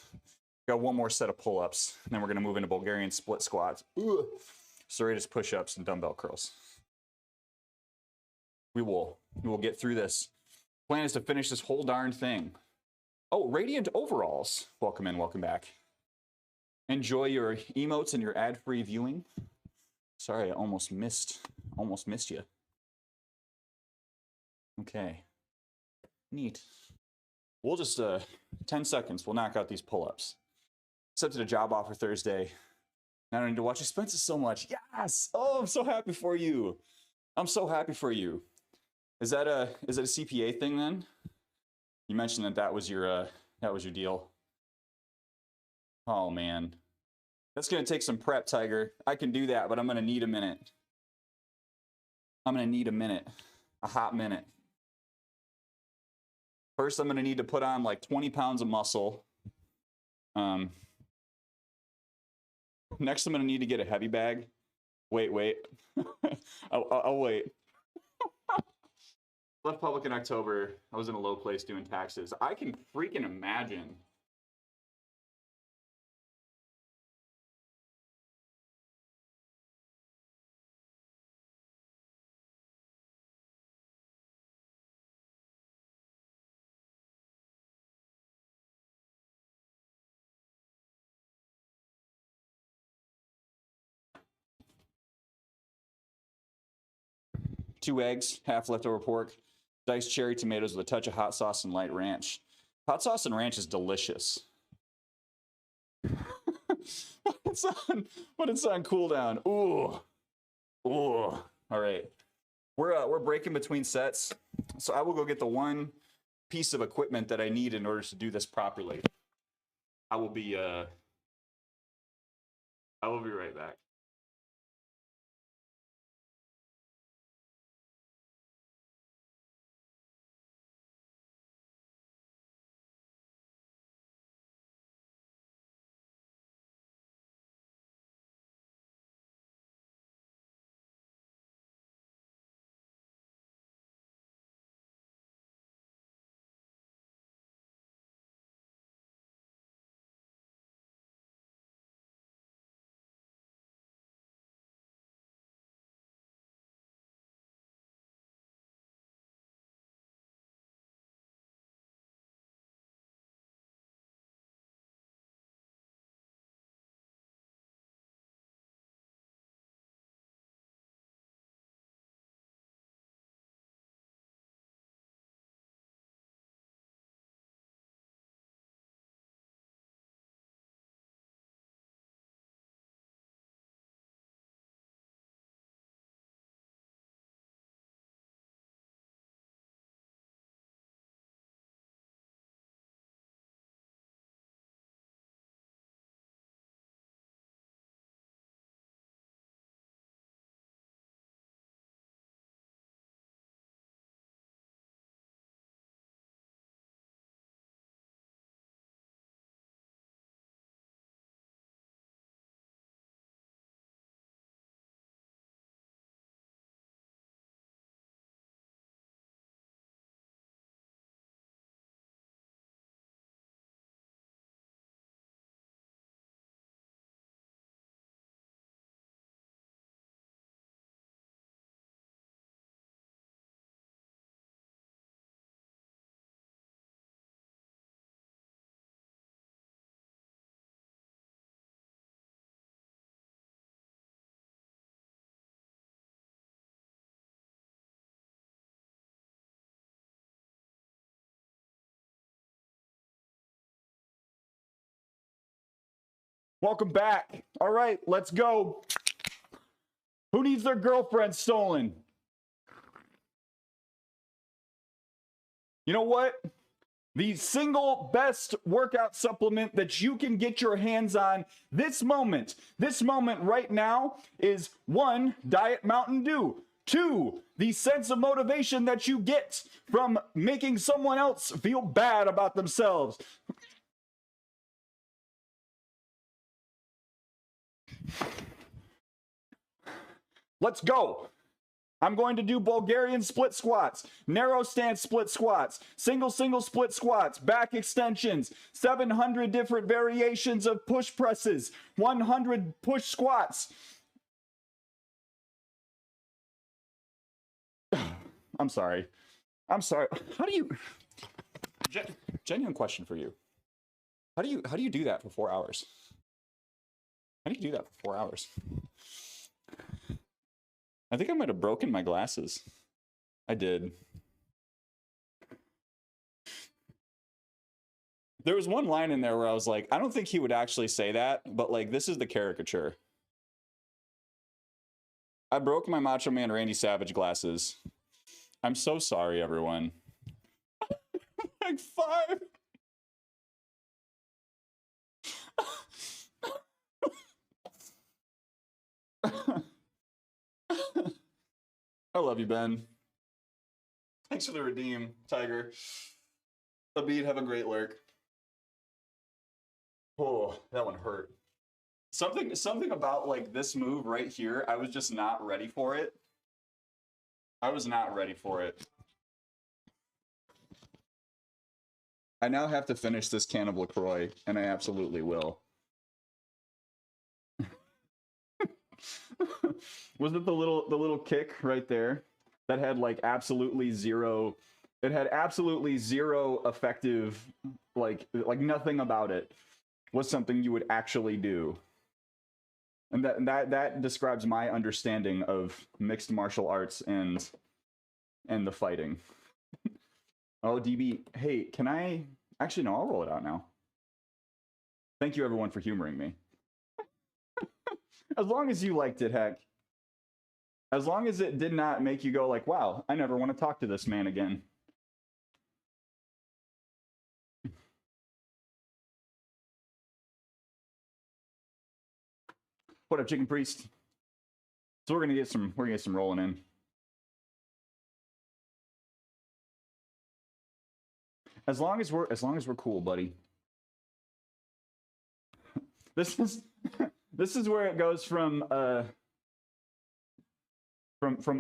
[SPEAKER 2] Got 1 more set of pull-ups, and then we're going to move into Bulgarian split squats, serratus push-ups, and dumbbell curls. We will get through this. Plan is to finish this whole darn thing
[SPEAKER 1] Oh, Radiant Overalls. Welcome in, welcome back. Enjoy your emotes and your ad-free viewing. Sorry, I almost missed you. Okay. Neat. We'll just 10 seconds, we'll knock out these pull-ups. Accepted a job offer Thursday. Now I don't need to watch expenses so much. Yes! Oh, I'm so happy for you. I'm so happy for you. Is that a CPA thing then? You mentioned that was your deal. Oh man. That's gonna take some prep, Tiger. I can do that, but I'm gonna need a minute. I'm gonna need a minute. A hot minute. First, I'm gonna need to put on like 20 pounds of muscle. Next, I'm gonna need to get a heavy bag. Wait. I'll wait. Left public in October. I was in a low place doing taxes. I can freaking imagine. Two eggs, half leftover pork, diced cherry tomatoes with a touch of hot sauce and light ranch. Hot sauce and ranch is delicious. But it's on cooldown. Ooh. All right. We're breaking between sets, so I will go get the one piece of equipment that I need in order to do this properly. I will be right back. Welcome back. All right, let's go. Who needs their girlfriend stolen? You know what? The single best workout supplement that you can get your hands on this moment right now is 1, Diet Mountain Dew. 2, the sense of motivation that you get from making someone else feel bad about themselves. Let's go. I'm going to do Bulgarian split squats, narrow stance split squats, single split squats, back extensions, 700 different variations of push presses, 100 push squats. I'm sorry. How do you... genuine question for you. How do you do that for 4 hours? How do you do that for 4 hours? I think I might have broken my glasses. I did. There was one line in there where I was like, I don't think he would actually say that, but like, this is the caricature. I broke my Macho Man Randy Savage glasses. I'm so sorry, everyone. Like 5. I love you, Ben. Thanks for the redeem, Tiger. Abid, have a great lurk. Oh, that one hurt. Something about like this move right here, I was just not ready for it. I was not ready for it. I now have to finish this can of LaCroix, and I absolutely will. Was it the little kick right there that had like absolutely zero? It had absolutely zero effective, like nothing about it was something you would actually do. And that describes my understanding of mixed martial arts and the fighting. Oh, DB, hey, can I actually no, I'll roll it out now. Thank you everyone for humoring me. As long as you liked it, heck. As long as it did not make you go like, wow, I never want to talk to this man again. What up, Chicken Priest? So we're gonna get some rolling in. As long as we're cool, buddy. This is where it goes from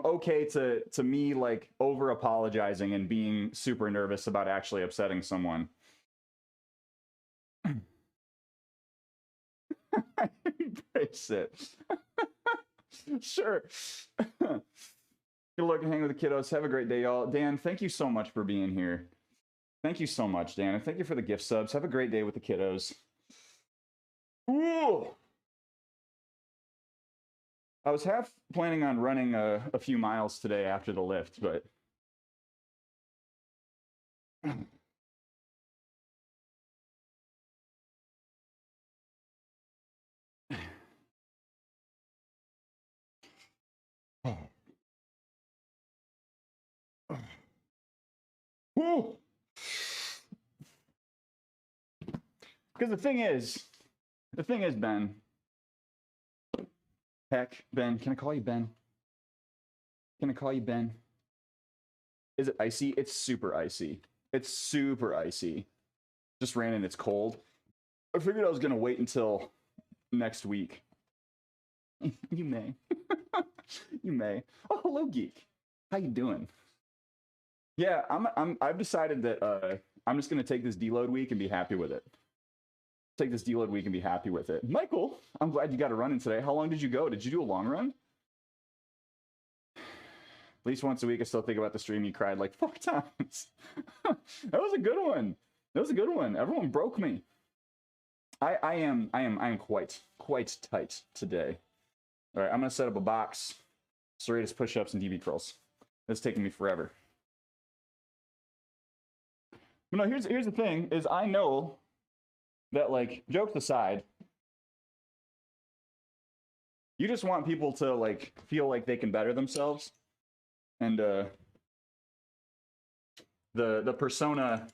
[SPEAKER 1] okay to me like over apologizing and being super nervous about actually upsetting someone. Embrace it. Sure. Good luck and hang with the kiddos. Have a great day, y'all. Dan, thank you so much for being here. Thank you so much, Dan. And thank you for the gift subs. Have a great day with the kiddos. Ooh. I was half planning on running a few miles today after the lift, but because the thing is, Ben. Heck, Ben, can I call you Ben? Can I call you Ben? Is it icy? It's super icy. It's super icy. Just ran in, it's cold. I figured I was gonna wait until next week. You may. You may. Oh, hello, Geek. How you doing? Yeah, I've decided that I'm just gonna take this deload week and be happy with it. Take this deload week and be happy with it. Michael, I'm glad you got a run in today. How long did you go? Did you do a long run? At least once a week, I still think about the stream you cried like 4 times. That was a good one. That was a good one. Everyone broke me. I am quite tight today. All right, I'm gonna set up a box, Serratus push-ups and DB curls. That's taking me forever. But no, here's the thing: is I know that, like, jokes aside, you just want people to like feel like they can better themselves, and the persona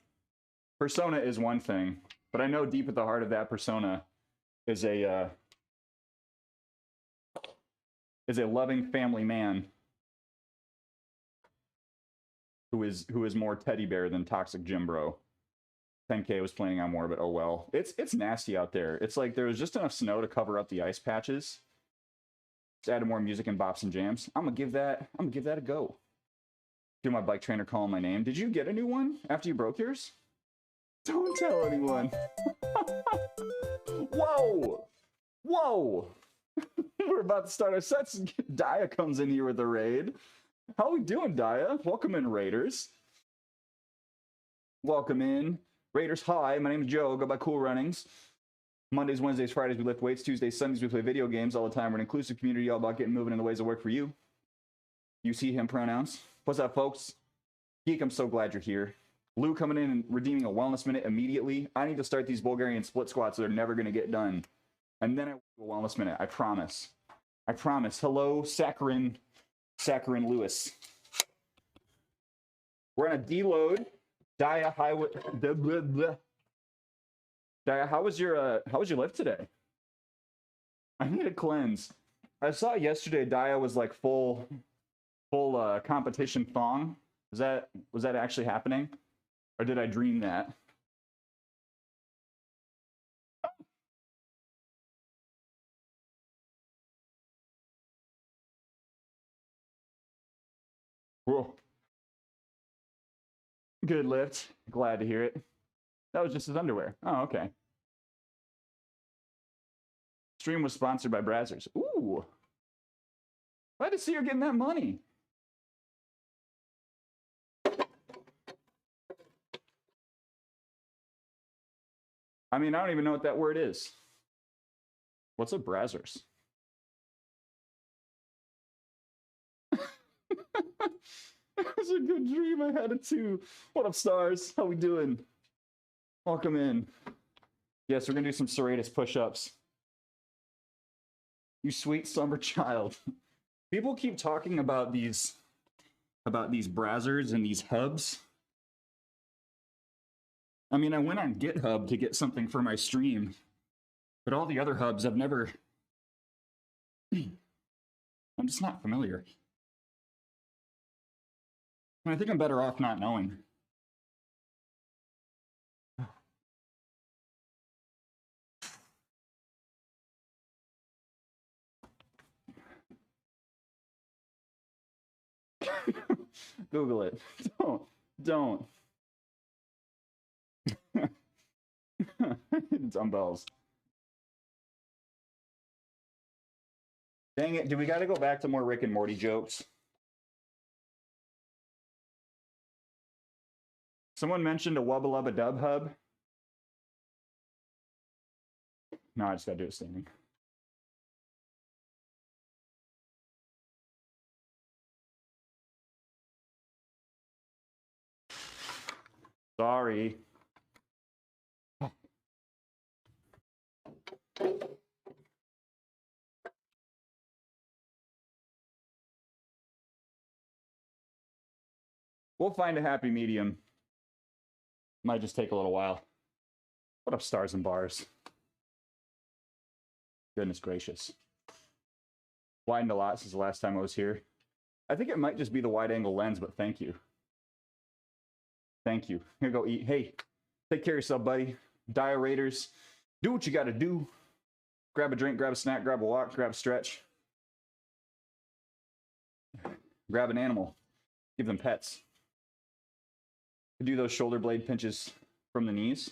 [SPEAKER 1] is one thing, but I know deep at the heart of that persona is a loving family man who is more teddy bear than toxic gym bro. 10K was planning on more, but oh well. It's nasty out there. It's like there was just enough snow to cover up the ice patches. Just added more music and bops and jams. I'm gonna give that a go. Do my bike trainer calling my name. Did you get a new one after you broke yours? Don't tell anyone. Whoa! Whoa! We're about to start our sets. Daya comes in here with a raid. How we doing, Daya? Welcome in, Raiders. Welcome in. Raiders, hi. My name is Joe. Go by Cool Runnings. Mondays, Wednesdays, Fridays, we lift weights. Tuesdays, Sundays, we play video games all the time. We're an inclusive community all about getting moving in the ways that work for you. You see him pronouns. What's up, folks? Geek, I'm so glad you're here. Lou coming in and redeeming a wellness minute immediately. I need to start these Bulgarian split squats. They're never going to get done. And then I will do a wellness minute. I promise. I promise. Hello, Saccharin Lewis. We're on a deload. Dia, how was your lift today? I need a cleanse. I saw yesterday Dia was like full competition thong. Was that actually happening? Or did I dream that? Whoa. Good lift. Glad to hear it. That was just his underwear. Oh, okay. Stream was sponsored by Brazzers. Ooh. Glad to see you're getting that money. I mean, I don't even know what that word is. What's a Brazzers? It was a good dream. I had it too. What up, stars? How we doing? Welcome in. Yes, we're gonna do some serratus push-ups. You sweet summer child. People keep talking about these Brazzers and these hubs. I mean, I went on GitHub to get something for my stream, but all the other hubs I've never. I'm just not familiar. I think I'm better off not knowing. Google it. Don't. Dumbbells. Dang it, do we gotta go back to more Rick and Morty jokes? Someone mentioned a Wubba Lubba Dub hub. No, I just gotta do it standing. Sorry. We'll find a happy medium. Might just take a little while. What up, stars and bars? Goodness gracious. Widened a lot since the last time I was here. I think it might just be the wide angle lens, but thank you. Thank you. Here, go eat. Hey, take care of yourself, buddy. Dia Raiders, do what you got to do. Grab a drink, grab a snack, grab a walk, grab a stretch. Grab an animal. Give them pets. Do those shoulder blade pinches from the knees.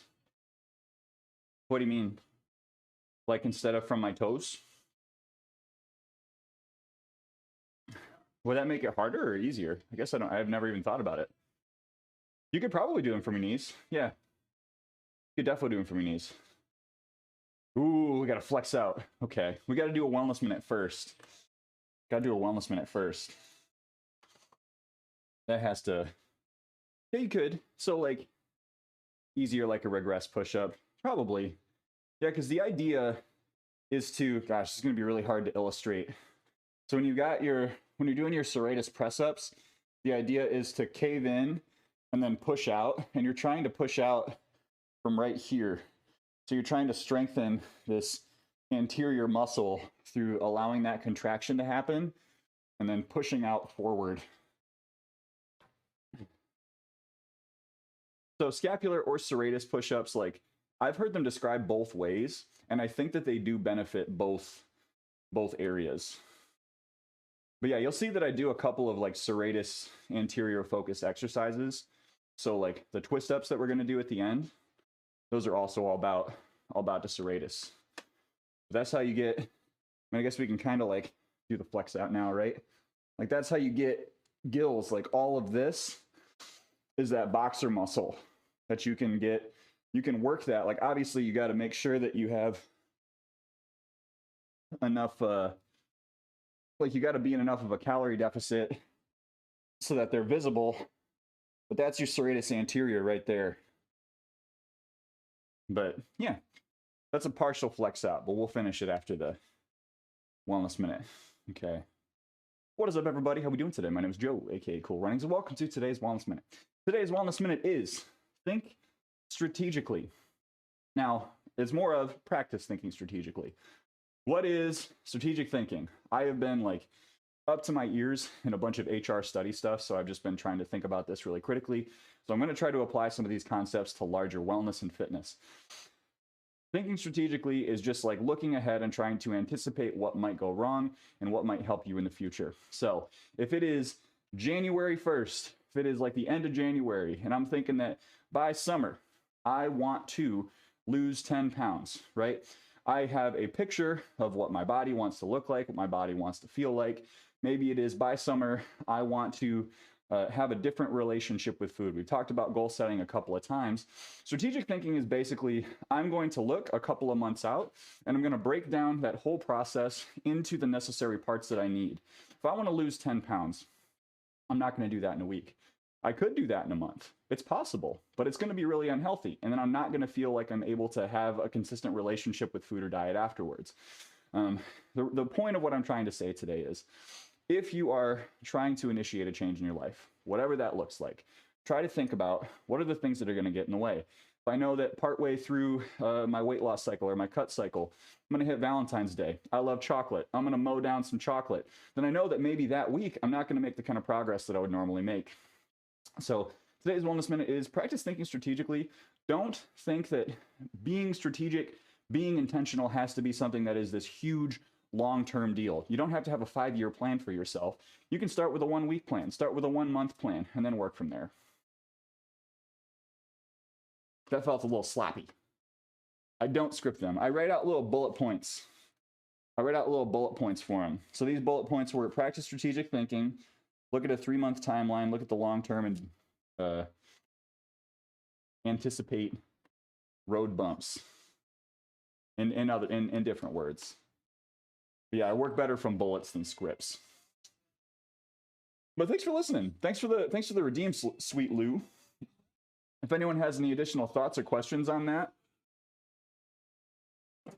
[SPEAKER 1] What do you mean? Like instead of from my toes? Would that make it harder or easier? I guess I've never even thought about it. You could probably do them from your knees. Yeah. You could definitely do them from your knees. Ooh, we gotta flex out. Okay, we gotta do a wellness minute first. Gotta do a wellness minute first. That has to... Yeah, you could. So, like, easier like a regress push-up. Probably. Yeah, because the idea is to... Gosh, this is going to be really hard to illustrate. So when you're doing your serratus press-ups, the idea is to cave in and then push out. And you're trying to push out from right here. So you're trying to strengthen this anterior muscle through allowing that contraction to happen and then pushing out forward. So scapular or serratus push-ups, like I've heard them described both ways, and I think that they do benefit both areas. But yeah, you'll see that I do a couple of like serratus anterior focus exercises. So like the twist ups that we're going to do at the end, those are also all about the serratus. That's how you get, I guess we can kind of like do the flex out now, right? Like that's how you get gills. Like all of this is that boxer muscle that you can get you can work that. Like obviously you got to make sure that you have enough like you got to be in enough of a calorie deficit so that they're visible. But that's your serratus anterior right there. But yeah, that's a partial flex out, but we'll finish it after the wellness minute. Okay. What is up, everybody? How we doing today? My name is Joe, aka Cool Runnings, and welcome to today's Wellness Minute. Today's Wellness Minute is think strategically. Now, it's more of practice thinking strategically. What is strategic thinking? I have been like up to my ears in a bunch of HR study stuff, so I've just been trying to think about this really critically. So I'm going to try to apply some of these concepts to larger wellness and fitness. Thinking strategically is just like looking ahead and trying to anticipate what might go wrong and what might help you in the future. So if it is January 1st, if it is like the end of January, and I'm thinking that by summer, I want to lose 10 pounds, right? I have a picture of what my body wants to look like, what my body wants to feel like. Maybe it is by summer, I want to have a different relationship with food. We've talked about goal setting a couple of times. Strategic thinking is basically, I'm going to look a couple of months out and I'm going to break down that whole process into the necessary parts that I need. If I want to lose 10 pounds, I'm not going to do that in a week. I could do that in a month. It's possible, but it's going to be really unhealthy. And then I'm not going to feel like I'm able to have a consistent relationship with food or diet afterwards. The point of what I'm trying to say today is, if you are trying to initiate a change in your life, whatever that looks like, try to think about what are the things that are going to get in the way. If I know that partway through my weight loss cycle or my cut cycle, I'm going to hit Valentine's Day. I love chocolate. I'm going to mow down some chocolate. Then I know that maybe that week I'm not going to make the kind of progress that I would normally make. So today's Wellness Minute is practice thinking strategically. Don't think that being strategic, being intentional has to be something that is this huge long-term deal. You don't have to have a 5-year plan for yourself. You can start with a 1-week plan, start with a 1-month plan, and then work from there. That felt a little sloppy. I don't script them. I write out little bullet points. I write out little bullet points for them. So these bullet points were practice strategic thinking, look at a 3-month timeline, look at the long term, and anticipate road bumps in different words. But yeah, I work better from bullets than scripts. But thanks for listening. Thanks for the redeem, sweet Lou. If anyone has any additional thoughts or questions on that,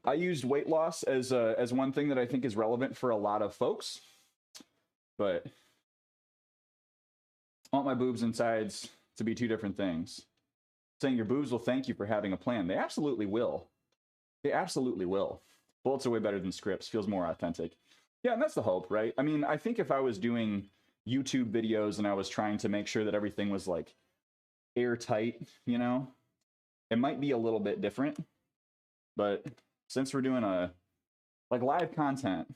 [SPEAKER 1] I used weight loss as one thing that I think is relevant for a lot of folks. But I want my boobs and sides to be two different things. Saying your boobs will thank you for having a plan. They absolutely will. They absolutely will. Bullets are way better than scripts. Feels more authentic. Yeah, and that's the hope, right? I mean, I think if I was doing YouTube videos and I was trying to make sure that everything was like airtight, you know, it might be a little bit different. But since we're doing like live content,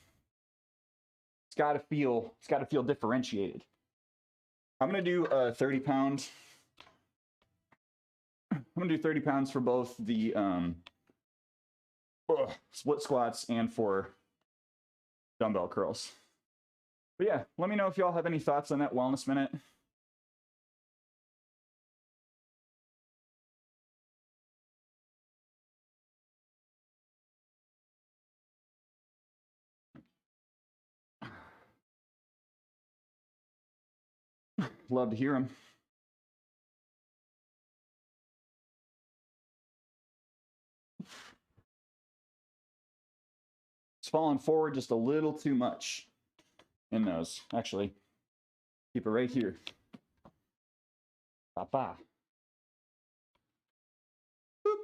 [SPEAKER 1] it's got to feel differentiated. I'm gonna do 30 pounds. I'm gonna do 30 pounds for both the split squats and for dumbbell curls. But yeah, let me know if y'all have any thoughts on that Wellness Minute. Love to hear them. It's falling forward just a little too much in those. Actually, keep it right here. Papa. Boop.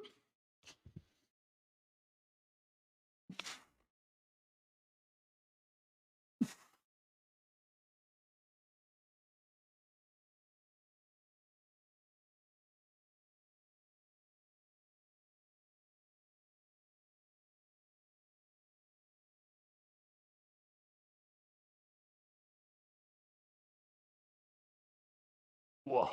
[SPEAKER 1] Whoa.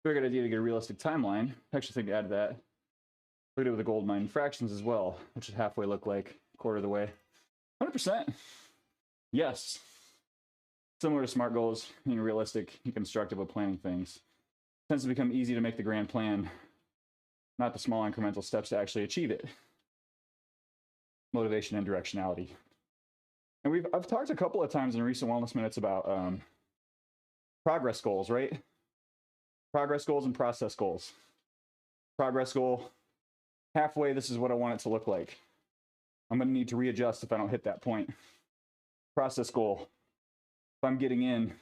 [SPEAKER 2] Very good idea to get a realistic timeline. I actually think to add that. Look at it with the gold mine fractions as well, which is halfway look like, quarter of the way. 100%. Yes. Similar to SMART goals, being realistic and constructive with planning things. It tends to become easy to make the grand plan, not the small incremental steps to actually achieve it. Motivation and directionality. And I've talked a couple of times in recent Wellness Minutes about progress goals, right? Progress goals and process goals. Progress goal, halfway, this is what I want it to look like. I'm going to need to readjust if I don't hit that point. Process goal, if I'm getting in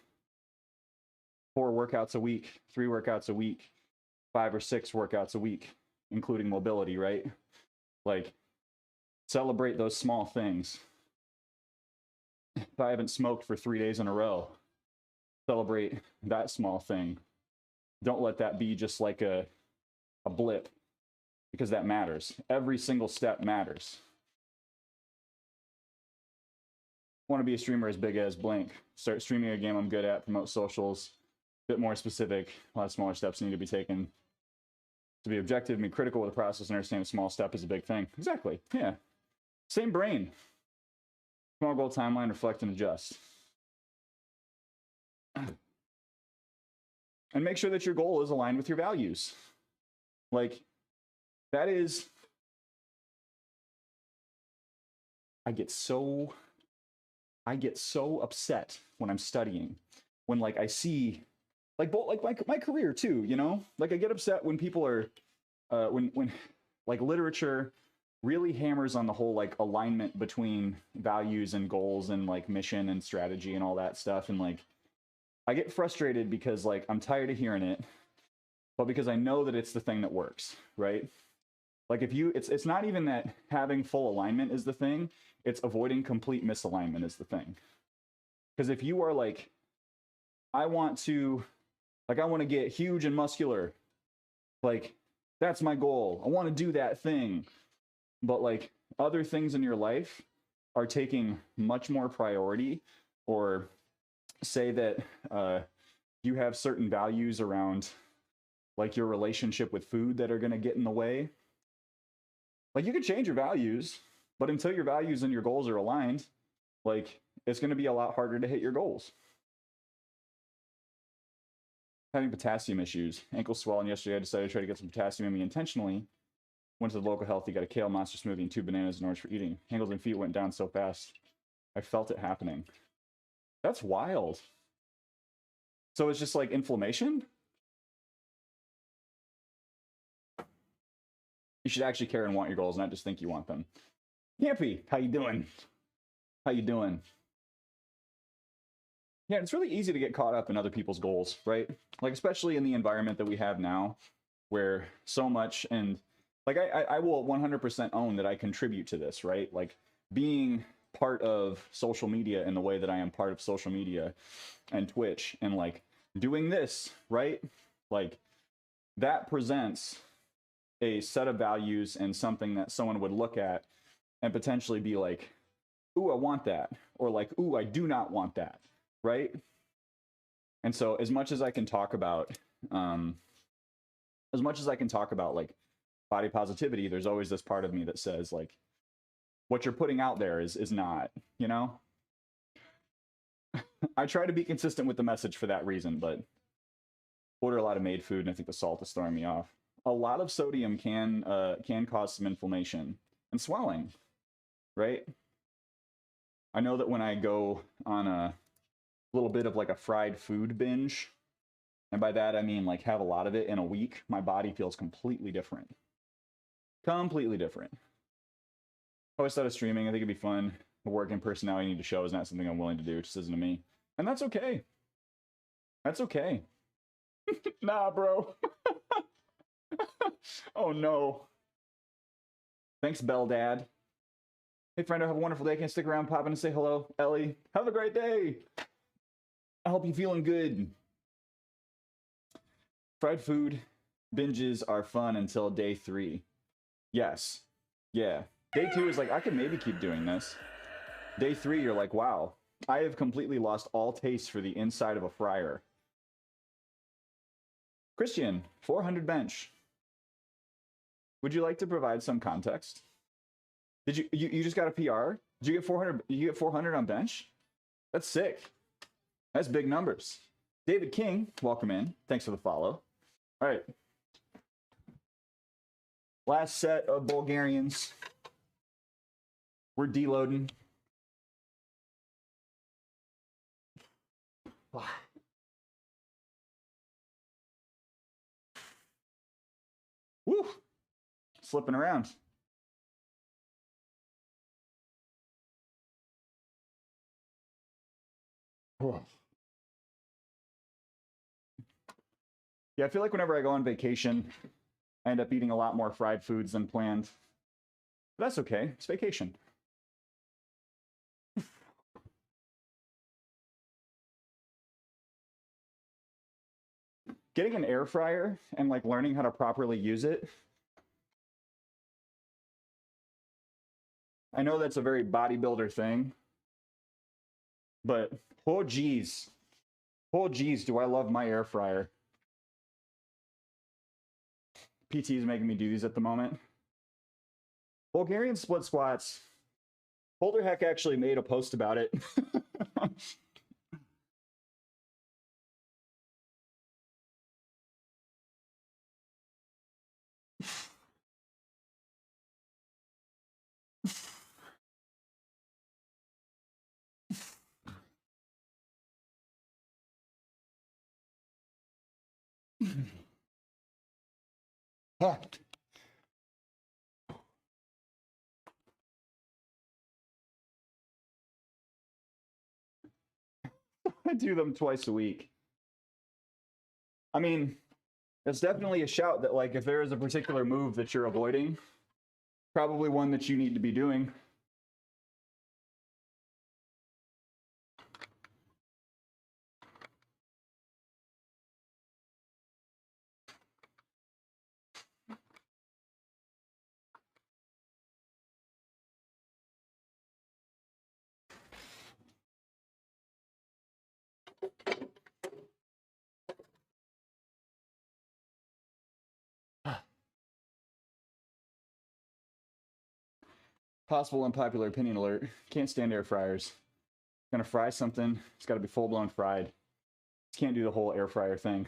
[SPEAKER 2] 4 workouts a week, 3 workouts a week, 5 or 6 workouts a week, including mobility, right? Like, celebrate those small things. If I haven't smoked for 3 days in a row, celebrate that small thing. Don't let that be just like a blip, because that matters. Every single step matters. Want to be a streamer as big as blank. Start streaming a game I'm good at, promote socials, a bit more specific. A lot of smaller steps need to be taken. To be objective, be critical with the process, and understand a small step is a big thing. Exactly, yeah. Same brain. Small goal timeline, reflect and adjust. And make sure that your goal is aligned with your values. Like, that is, I get so upset when I'm studying, when like I see, like both, like my career too, you know, like I get upset when people are, when like literature really hammers on the whole like alignment between values and goals and like mission and strategy and all that stuff, and like I get frustrated because like I'm tired of hearing it, but because I know that it's the thing that works, right? Like if you, it's not even that having full alignment is the thing, it's avoiding complete misalignment is the thing. Because if you are like, I want to get huge and muscular, like that's my goal. I want to do that thing. But like other things in your life are taking much more priority, or say that you have certain values around like your relationship with food that are going to get in the way. Like you can change your values, but until your values and your goals are aligned, like it's going to be a lot harder to hit your goals. Having potassium issues, ankle swelling yesterday, I decided to try to get some potassium in me intentionally. Went to the local healthy, got a kale monster smoothie and 2 bananas and orange for eating. Ankles and feet went down so fast, I felt it happening. That's wild. So it's just like inflammation? You should actually care and want your goals, not just think you want them. Campy, how you doing? How you doing? Yeah, it's really easy to get caught up in other people's goals, right? Like, especially in the environment that we have now, where so much, and like, I will 100% own that I contribute to this, right? Like, being part of social media in the way that I am part of social media and Twitch, and like, doing this, right? Like, that presents a set of values and something that someone would look at and potentially be like, ooh, I want that. Or like, ooh, I do not want that. Right? And so as much as I can talk about, like body positivity, there's always this part of me that says like, what you're putting out there is not, you know? I try to be consistent with the message for that reason, but order a lot of made food, and I think the salt is throwing me off. A lot of sodium can cause some inflammation and swelling, right? I know that when I go on a little bit of like a fried food binge, and by that I mean like have a lot of it in a week, my body feels completely different. Completely different. I always thought of streaming, I think it'd be fun. The work and personality I need to show is not something I'm willing to do, it just isn't to me. And that's okay. That's okay. Nah, bro. Oh no. Thanks, Bell Dad. Hey, friend, have a wonderful day. Can I stick around, pop in and say hello? Ellie, have a great day. I hope you're feeling good. Fried food binges are fun until day 3. Yes. Yeah. Day 2 is like, I can maybe keep doing this. Day 3, you're like, wow, I have completely lost all taste for the inside of a fryer.
[SPEAKER 1] Christian, 400 bench. Would you like to provide some context? Did you just got a PR? Did you get 400? You get 400 on bench? That's sick. That's big numbers. David King, welcome in. Thanks for the follow. All right. Last set of Bulgarians. We're deloading. Woo! Slipping around. Yeah, I feel like whenever I go on vacation, I end up eating a lot more fried foods than planned. But that's okay. It's vacation. Getting an air fryer and like learning how to properly use it. I know that's a very bodybuilder thing, but oh geez, do I love my air fryer. PT is making me do these at the moment. Bulgarian split squats. Boulder Heck actually made a post about it. I do them twice a week. I mean, it's definitely a shout that like if there is a particular move that you're avoiding, probably one that you need to be doing. Possible unpopular opinion alert. Can't stand air fryers. Gonna fry something, it's gotta be full-blown fried. Just can't do the whole air fryer thing.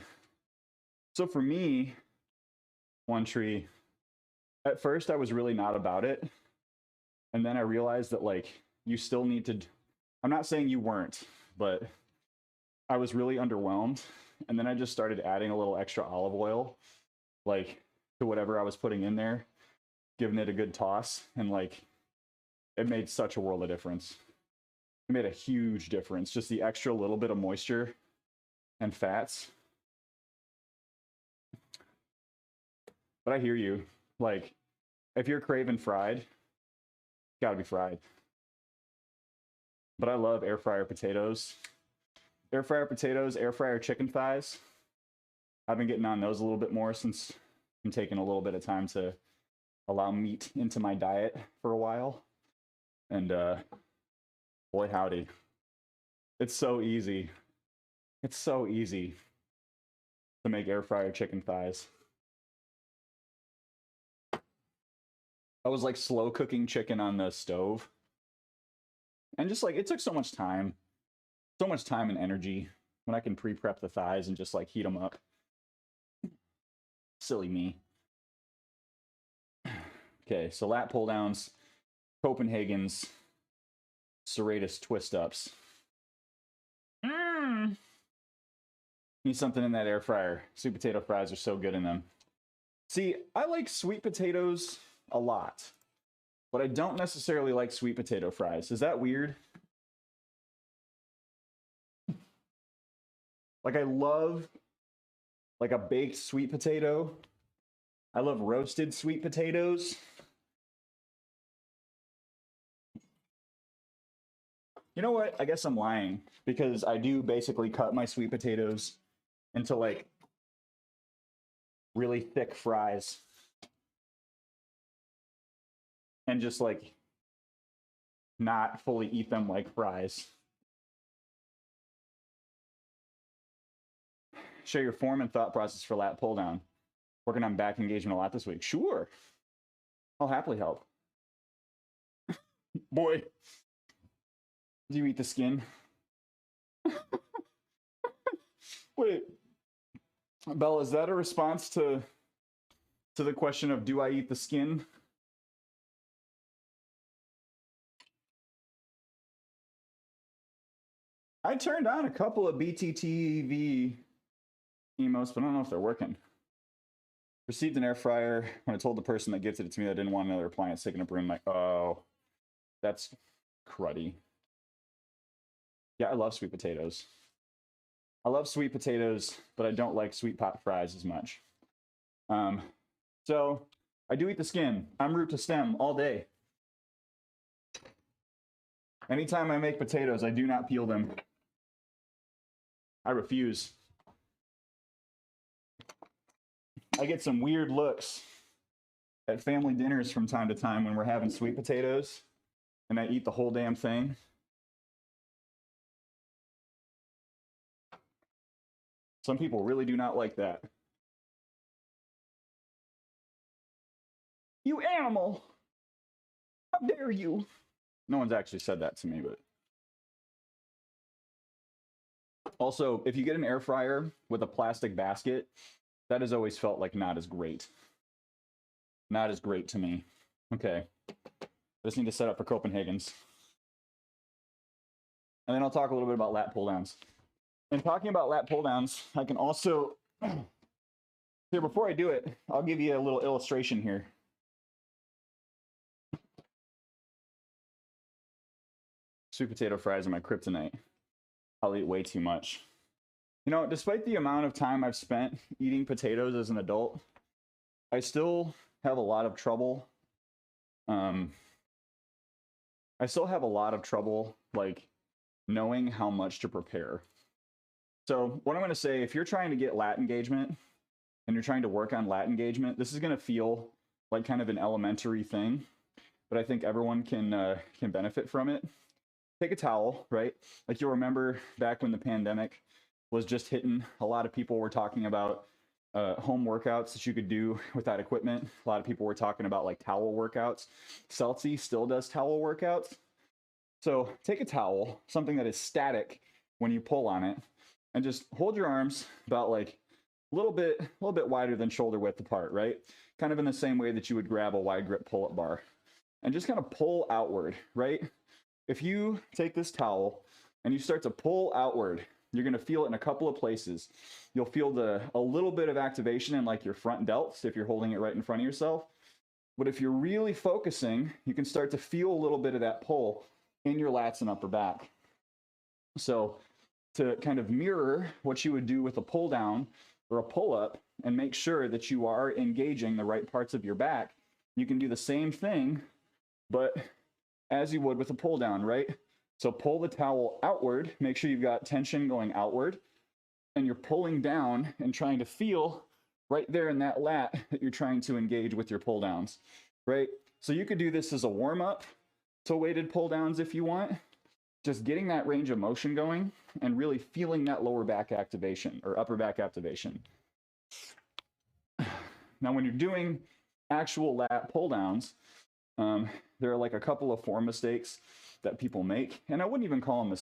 [SPEAKER 1] So for me, One Tree, at first I was really not about it. And then I realized that like you still need to, I'm not saying you weren't, but I was really underwhelmed. And then I just started adding a little extra olive oil, like to whatever I was putting in there, giving it a good toss, and like it made such a world of difference. It made a huge difference. Just the extra little bit of moisture and fats. But I hear you. Like, if you're craving fried, it's gotta be fried. But I love air fryer potatoes. Air fryer potatoes, air fryer chicken thighs. I've been getting on those a little bit more since I'm taking a little bit of time to allow meat into my diet for a while. And boy howdy, it's so easy. It's so easy to make air fryer chicken thighs. I was like slow cooking chicken on the stove. And just like, it took so much time and energy when I can pre-prep the thighs and just like heat them up. Silly me. Okay, so lat pull downs, Copenhagen's, serratus twist ups. Need something in that air fryer. Sweet potato fries are so good in them. See, I like sweet potatoes a lot, but I don't necessarily like sweet potato fries. Is that weird? Like I love like a baked sweet potato. I love roasted sweet potatoes. You know what? I guess I'm lying because I do basically cut my sweet potatoes into like really thick fries and just like not fully eat them like fries. share your form and thought process for lat pull down. Working on back engagement a lot this week. Sure. I'll happily help. Boy, do you eat the skin? Wait, Bella, is that a response to the question of do I eat the skin? I turned on a couple of BTTV emotes, but I don't know if they're working. Received an air fryer. When I told the person that gifted it to me that I didn't want another appliance taken up room, like, oh, that's cruddy. Yeah, I love sweet potatoes. I love sweet potatoes, but I don't like sweet pot fries as much. So I do eat the skin. I'm root to stem all day. Anytime I make potatoes, I do not peel them. I refuse. I get some weird looks at family dinners from time to time when we're having sweet potatoes and I eat the whole damn thing. Some people really do not like that. You animal! How dare you? No one's actually said that to me, but. Also, if you get an air fryer with a plastic basket, that has always felt like not as great. Not as great to me. Okay. I just need to set up for Copenhagen's. And then I'll talk a little bit about lat pull downs. And talking about lat pull downs, I can also, here, before I do it, I'll give you a little illustration here. Sweet potato fries are my kryptonite. I'll eat way too much. You know, despite the amount of time I've spent eating potatoes as an adult, I still have a lot of trouble. Like, knowing how much to prepare. So what I'm going to say, if you're trying to get lat engagement and you're trying to work on lat engagement, this is going to feel like kind of an elementary thing, but I think everyone can benefit from it. Take a towel, right? Like you'll remember back when the pandemic was just hitting, a lot of people were talking about home workouts that you could do without equipment. A lot of people were talking about like towel workouts. Celsi still does towel workouts. So take a towel, something that is static when you pull on it, and just hold your arms about like a little bit wider than shoulder width apart, right? Kind of in the same way that you would grab a wide grip pull-up bar. And just kind of pull outward, right? If you take this towel and you start to pull outward, you're going to feel it in a couple of places. You'll feel a little bit of activation in like your front delts if you're holding it right in front of yourself. But if you're really focusing, you can start to feel a little bit of that pull in your lats and upper back. So to kind of mirror what you would do with a pull down or a pull up and make sure that you are engaging the right parts of your back, you can do the same thing, but as you would with a pull down, right? So pull the towel outward, make sure you've got tension going outward, and you're pulling down and trying to feel right there in that lat that you're trying to engage with your pull downs, right? So you could do this as a warm up to weighted pull downs if you want, just getting that range of motion going and really feeling that lower back activation or upper back activation. Now, when you're doing actual lat pull downs, there are like a couple of form mistakes that people make, and I wouldn't even call them mistakes.